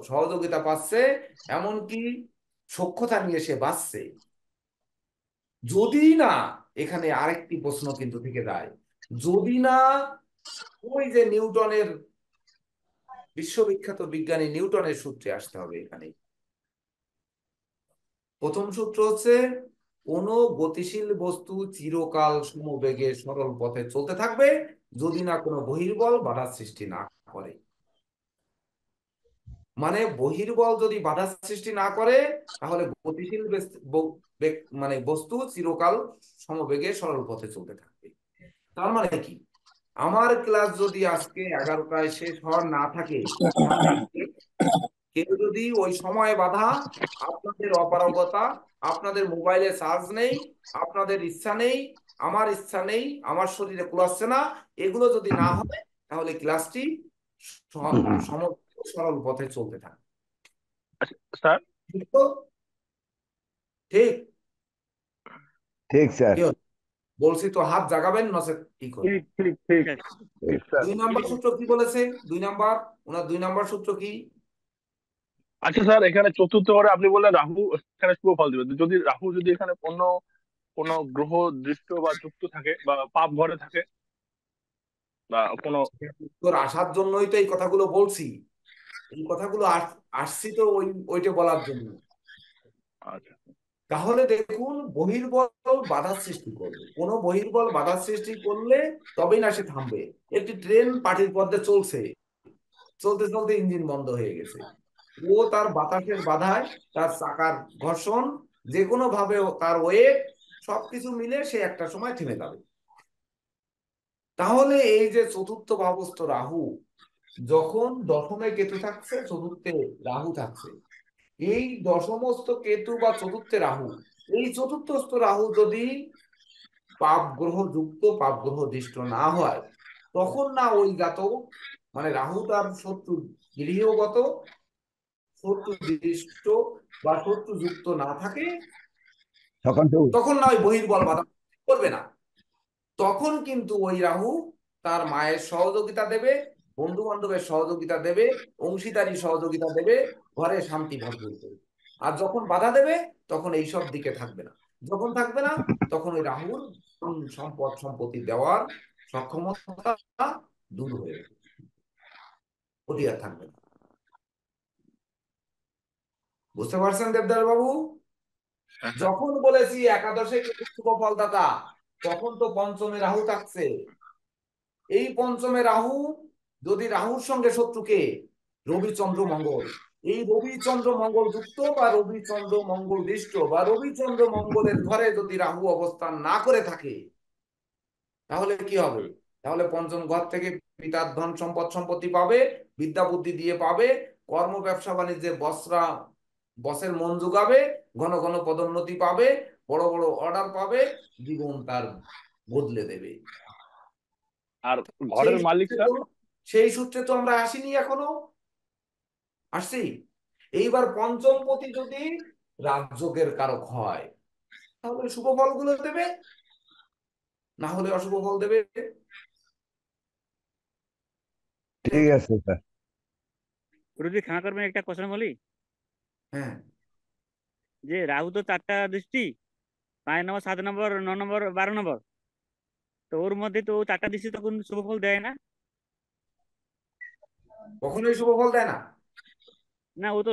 সহযোগিতা পাচ্ছে, এমনকি সখ্যতা নিয়ে সে বাঁচছে। যদি না, এখানে আরেকটি প্রশ্ন কিন্তু থেকে যায়, যদি না ওই যে নিউটনের, বিশ্ববিখ্যাত বিজ্ঞানী নিউটনের সূত্রে আসতে হবে এখানে। প্রথম সূত্র হচ্ছে, কোন গতিশীল বস্তু চিরকাল সমবেগে সরল পথে চলতে থাকবে যদি না কোনো বহির্বল বাধার সৃষ্টি না করে। মানে বহির্বল যদি বাধা সৃষ্টি না করে তাহলে গতিশীল মানে বস্তু চিরকাল সমবেগে সরল পথে চলতে থাকবে। তার মানে কি, আমার ক্লাস যদি আজকে 11টায় শেষ হওয়ার না থাকে, তাহলে কেউ যদি ওই সময় বাধা, আপনাদের অপারগতা, আপনাদের মোবাইলে চার্জ নেই, আপনাদের ইচ্ছা নেই, আমার ইচ্ছা নেই, আমার শরীরে কুলাচ্ছে না, এগুলো যদি না হয় তাহলে ক্লাসটি সরল পথে চলতে থাকে। আচ্ছা, স্যার। ঠিক তো? ঠিক ঠিক স্যার। কি হলো? বলছি তো হাত জাগাবেন, নচেত কি করবেন। ঠিক ঠিক ঠিক ঠিক আছে। ঠিক স্যার। 2 নাম্বার সূত্র কি বলেছে? 2 নাম্বার, ওনার 2 নাম্বার সূত্র কি? আচ্ছা স্যার, এখানে চতুর্থ ঘরে আপনি বললেন রাহু এখানে শুভ ফল দিবে, যদি রাহু যদি এখানে অন্য কোন গ্রহ দৃষ্ট বা যুক্ত থাকে বা পাপ ঘরে থাকে বা কোনো। উত্তর আসার জন্যই তো এই কথাগুলো বলছি। এই কথাগুলো আসছি তো ওইটা বলার জন্য। আচ্ছা। তাহলে দেখুন, বহির্বল বাধা সৃষ্টি করবে, কোন বহির্বল বাধা সৃষ্টি করলে তবেই না সে থামবে। একটি ট্রেন পাটির পথে চলছে, চলতে চলতে ইঞ্জিন বন্ধ হয়ে গেছে, ও তার বাতাসের বাধায়, তার চাকার ঘর্ষণ, যে কোনো ভাবে তার ওয়েট, সবকিছু মিলে সে একটা সময় থেমে যাবে। তাহলে এই যে চতুর্থ ভাবস্থ রাহু, যখন দশমে কেতু থাকছে, চতুর্থে রাহু থাকছে, এই দশমস্থ কেতু বা চতুর্থে রাহু, এই চতুর্থস্থ রাহু যদি পাপ গ্রহ যুক্ত, পাপ গ্রহ দৃষ্ট না হয়, তখন না ওই জাতক, মানে রাহু তার শত্রু গৃহগত, শত্রু দৃষ্ট বা শত্রু যুক্ত না থাকে, তখন তো তখন না ওই বহির্বল বাধা করবে না। তখন কিন্তু ওই রাহু তার মায়ের সহযোগিতা দেবে, বন্ধু বান্ধবের সহযোগিতা দেবে, অংশীদারি সহযোগিতা দেবে, ঘরে শান্তি ভরপুর করবে। আর যখন বাধা দেবে তখন এইসব দিকে থাকবে না। যখন থাকবে না তখন ওই রাহুর সম্পদ সম্পত্তি দেওয়ার সক্ষমতা দূর হয়ে যাবে, ওটি আর থাকবে না। বুঝতে পারছেন দেবদাস বাবু? যখন বলেছি একাদশে কেতু শুভ ফলদাতা, তখন তো পঞ্চমে রাহু থাকছে। এই পঞ্চমে রাহু, যদি রাহুর সঙ্গে শত্রুকে রবি, চন্দ্র, মঙ্গল, এই রবি চন্দ্র মঙ্গল যুক্ত বা রবি চন্দ্র মঙ্গল দৃষ্ট বা রবি চন্দ্র মঙ্গলের ঘরে যদি রাহু অবস্থান না করে থাকে, তাহলে কি হবে? তাহলে পঞ্চম ঘর থেকে পিতার ধন সম্পদ সম্পত্তি পাবে, বিদ্যা বুদ্ধি দিয়ে পাবে, কর্ম ব্যবসা বাণিজ্যে বসের মন যোগাবে, ঘন ঘন পদোন্নতি পাবে, বড় বড় অর্ডার পাবে, জীবন তার বদলে দেবে। আর সেই ঘরের মালিক সূত্রে স্যার? তো সেই সূত্রে তো আমরা আসিনি এখনো, আসছি। এইবার পঞ্চমপতি যদি রাজযোগের কারক হয় তাহলে শুভ ফলগুলো দেবে, না হলে অশুভ ফল দেবে। ঠিক আছে স্যার। গুরুজি ক্ষমা করবেন, একটা কোশ্চেন বলি। হ্যাঁ, যে রাহু তো 4টা দৃষ্টি, 5 নম্বর, 7 নম্বর, 9 নম্বর, 12 নম্বর, তো ওর মধ্যে তো 4টা দৃষ্টি তো কোন শুভ ফল দেয় না। কখনোই শুভ ফল দেয় না। না, ও তো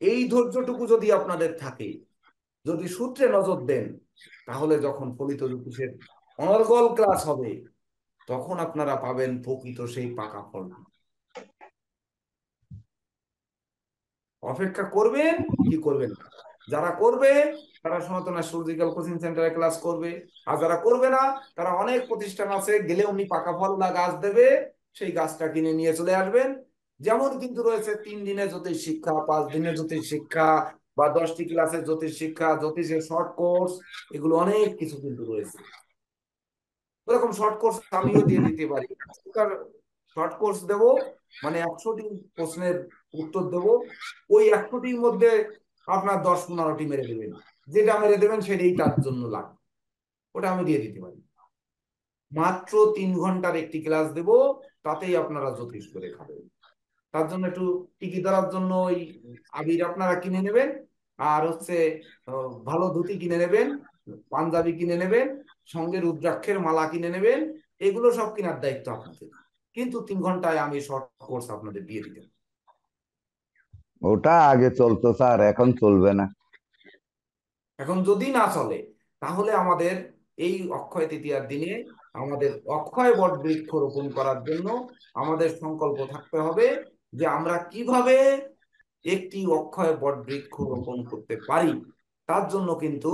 এই ধৈর্যটুকু যদি আপনাদের থাকে, যদি সূত্রে নজর দেন, তাহলে যখন ফলিত জ্যোতিষের অনর্গল ক্লাস হবে তখন আপনারা পাবেন প্রকৃত সেই পাকা ফল। অপেক্ষা করবেন কি করবেন না? যারা করবে তারা সনাতন অ্যাস্ট্রোলজিক্যাল কোচিং সেন্টারে ক্লাস করবে, আর যারা করবে না তারা অনেক প্রতিষ্ঠান আছে, গেলে উনি পাকা ফলওয়ালা গাছ দেবে, সেই গাছটা কিনে নিয়ে চলে আসবেন। যেমন কিন্তু রয়েছে 3 দিনের জ্যোতিষ শিক্ষা, 5 দিনের জ্যোতিষ শিক্ষা, বা 10টি ক্লাসের জ্যোতিষ শিক্ষা, জ্যোতিষের শর্ট কোর্স, এগুলো অনেক কিছু কিন্তু রয়েছে। ওরকম শর্ট কোর্স আমিও দিয়ে দিতে পারি। শর্ট কোর্স দেব, মানে 100টি প্রশ্নের উত্তর দেব, ওই 100টির মধ্যে আপনার 10-15টি মেরে দেবেন, যেটা মেরে দেবেন সেটাই তার জন্য লাগবে, ওটা আমি দিয়ে দিতে পারি। মাত্র 3 ঘন্টার একটি ক্লাস দেব, তাতেই আপনারা জ্যোতিষ করে খাবেন। তার জন্য একটু টিকি ধরার জন্য ওই আবির আপনারা কিনে নেবেন, আর হচ্ছে ভালো ধুতি কিনে নেবেন, পাঞ্জাবি কিনে নেবেন, সঙ্গে রুদ্রাক্ষের মালা কিনে নেবেন। এগুলো সব কেনার দায়িত্ব আপনাদের, কিন্তু 3 ঘন্টায় আমি শর্ট কোর্স আপনাদের দিয়ে দিতে পারি। ওটা আগে চলতো স্যার, এখন চলবে না। এখন যদি না চলে, তাহলে আমাদের এই অক্ষয় তৃতীয়ার দিনে আমাদের অক্ষয় বট বৃক্ষ রোপণ করার জন্য আমাদের সংকল্প থাকতে হবে যে আমরা কিভাবে একটি অক্ষয় বট বৃক্ষ রোপণ করতে পারি। তার জন্য কিন্তু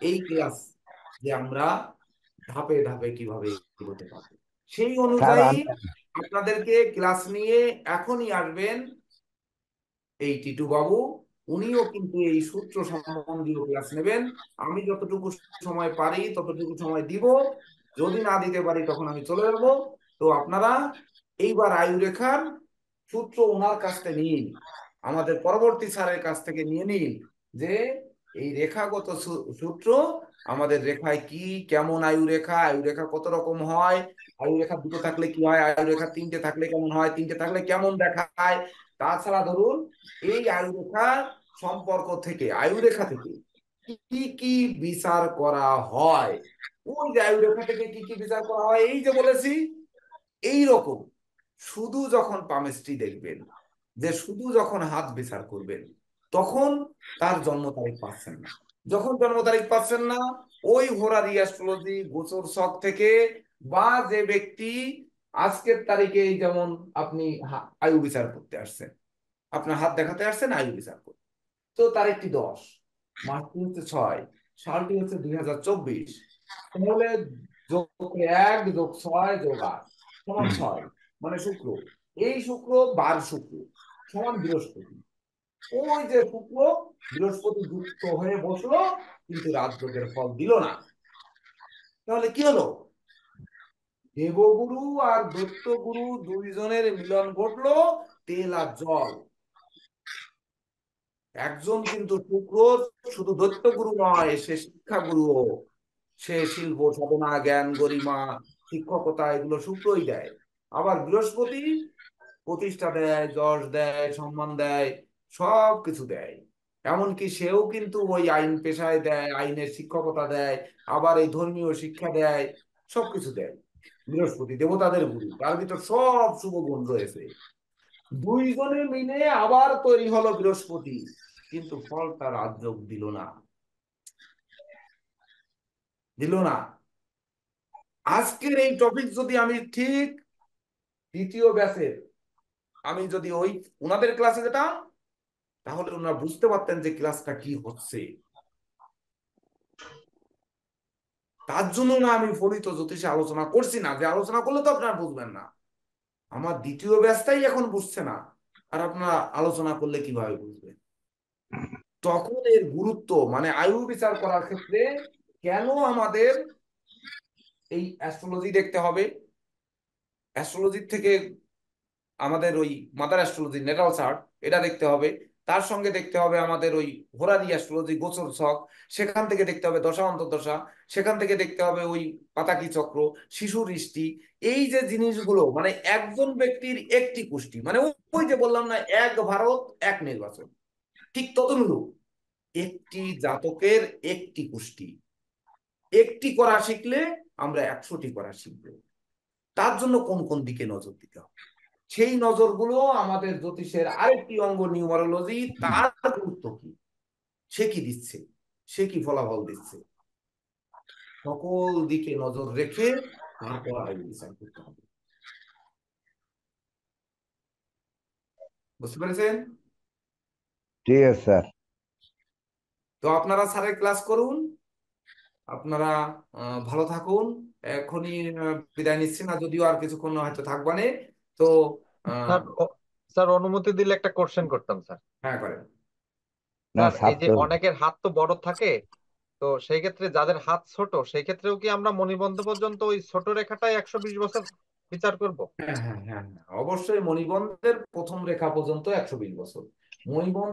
এই ক্লাস যে আমরা ধাপে ধাপে কিভাবে এগোতে পারবো, সেই স্যার অনুযায়ী আপনাদেরকে ক্লাস নিয়ে এখনই আসবেন এই টিটু বাবু। উনিও কিন্তু এই সূত্র সম্বন্ধীয় ক্লাস নেবেন। আমি যতটুকু সময় পারি ততটুকু সময় দিব, যদি না দিতে পারি তখন আমি চলে যাব। তো আপনারা এইবার আয়ুরেখার সূত্র ওনার কাছ থেকে নিন, আমাদের পরবর্তী স্যারের কাছ থেকে নিয়ে নিন, যে এই রেখাগত সূত্র, আমাদের রেখায় কি কেমন আয়ুরেখা, আয়ুরেখা কত রকম হয়, আয়ুরেখা 2টো থাকলে কি হয়, আয়ুরেখা 3টে থাকলে কেমন হয়, 3টে থাকলে কেমন দেখায়। তাছাড়া ধরুন এই আয়ুরেখা সম্পর্ক থেকে, আয়ুরেখা থেকে কি কি বিচার করা হয়, ওই যে আয়ুরেখা থেকে কি কি বিচার করা হয়, এই যে বলেছি এই রকম। শুধু যখন পামেস্ট্রি দেখবেন, যে শুধু যখন হাত বিচার করবেন, তখন তার জন্ম তারিখ পাচ্ছেন না। যখন জন্ম তারিখ পাচ্ছেন না, ওই হোরারি অ্যাস্ট্রোলজি গোচর ছক থেকে, বা যে ব্যক্তি আজকের তারিখে, যেমন আপনি আয়ু বিচার করতে আসছেন, আপনার হাত দেখাতে আসছেন আয়ু বিচার করতে, তো তারিখটি 10, মাসটি হচ্ছে 6, সালটি হচ্ছে 2024, তাহলে যোগ 1 যোগ 6 যোগ 8 সমান 6, মানে শুক্র। এই শুক্র বার শুক্র সমান বৃহস্পতি। ওই যে শুক্র বৃহস্পতি যুক্ত হয়ে বসলো, কিন্তু রাজযোগের ফল দিল না। তাহলে কি হলো? দেবগুরু আর দৈত্যগুরু দুইজনের মিলন ঘটলো, তেল আর জল। একজন কিন্তু শুক্র শুধু দৈত্যগুরু নয়, সে শিক্ষাগুরু, সে শিল্প সাধনা জ্ঞান গরিমা শিক্ষকতা এগুলো শুক্রই দেয়। আবার বৃহস্পতি প্রতিষ্ঠা দেয়, যশ দেয়, সম্মান দেয়, সব কিছু দেয়। এমনকি সেও কিন্তু ওই আইন পেশায় দেয়, আইনের শিক্ষকতা দেয়, আবার এই ধর্মীয় শিক্ষা দেয়, সবকিছু দেয়। বৃহস্পতি দেবতাদের গুরু, তার ভিতর সব শুভ গুণ রয়েছে। দুইজনে মিলে আবার তৈরি হলো বৃহস্পতি, কিন্তু ফলটা রাজযোগ দিল না, দিল না। আজকের এই টপিক যদি আমি ঠিক দ্বিতীয় ব্যাচের, আমি যদি ওই ওনাদের ক্লাসে যেতাম, তাহলে ওনারা বুঝতে পারতেন যে ক্লাসটা কি হচ্ছে। তার জন্য না আমি ফলিত জ্যোতিষে আলোচনা করছি না, যে আলোচনা করলে তো আপনারা বুঝবেন না। আমার দ্বিতীয় ব্যাচটাই এখন বুঝছে না, আর আপনারা আলোচনা করলে কিভাবে বুঝবেন? তখন এর গুরুত্ব, মানে আয়ু বিচার করার ক্ষেত্রে কেন আমাদের এই অ্যাস্ট্রোলজি দেখতে হবে, অ্যাস্ট্রোলজির থেকে আমাদের ওই মাদার অ্যাস্ট্রোলজি নেটাল চার্ট এটা দেখতে হবে, তার সঙ্গে দেখতে হবে আমাদের ওই হোরারি অ্যাস্ট্রোলজি গোচর ছক, সেখান থেকে দেখতে হবে দশা অন্তর্দশা, সেখান থেকে দেখতে হবে ওই পাতাকি চক্র, শিশু ঋষ্টি। এই যে জিনিসগুলো, মানে একজন ব্যক্তির একটি কুষ্টি, মানে ওই যে বললাম না, এক ভারত এক নির্বাচন, ঠিক ততনুরূপ একটি জাতকের একটি কুষ্টি। একটি করা শিখলে আমরা 100টি করা শিখবো। তার জন্য কোন কোন দিকে নজর দিতে হবে সেই নজরগুলো আমাদের জ্যোতিষের আরেকটি অঙ্গ নিউমারোলজি, তার গুরুত্ব কি, সে কি দিচ্ছে, সে কি ফলাফল দিচ্ছে, সকল দিকে নজর রেখে তারপর আয়ু বিচার করতে হবে। বুঝতে পেরেছেন? ঠিক আছে স্যার। তো আপনারা স্যারের ক্লাস করুন, আপনারা ভালো থাকুন। এখনই বিদায় নিচ্ছি না, যদিও আর কিছুক্ষণ হয়তো থাকবানে। তো স্যার স্যার অনুমতি দিলে একটা কোশ্চেন করতাম স্যার। হ্যাঁ, করেন। না স্যার এই যে ছাত্র অনেকের হাত তো বড় থাকে, তো সেই ক্ষেত্রে যাদের হাত ছোট সেই ক্ষেত্রেও কি আমরা মণিবন্ধ পর্যন্ত ওই ছোট রেখাটাই 120 বছর বিচার করব? হ্যাঁ, হ্যাঁ, হ্যাঁ, হ্যাঁ, অবশ্যই মণিবন্ধের প্রথম রেখা পর্যন্ত 120 বছর। মণিবন্ধ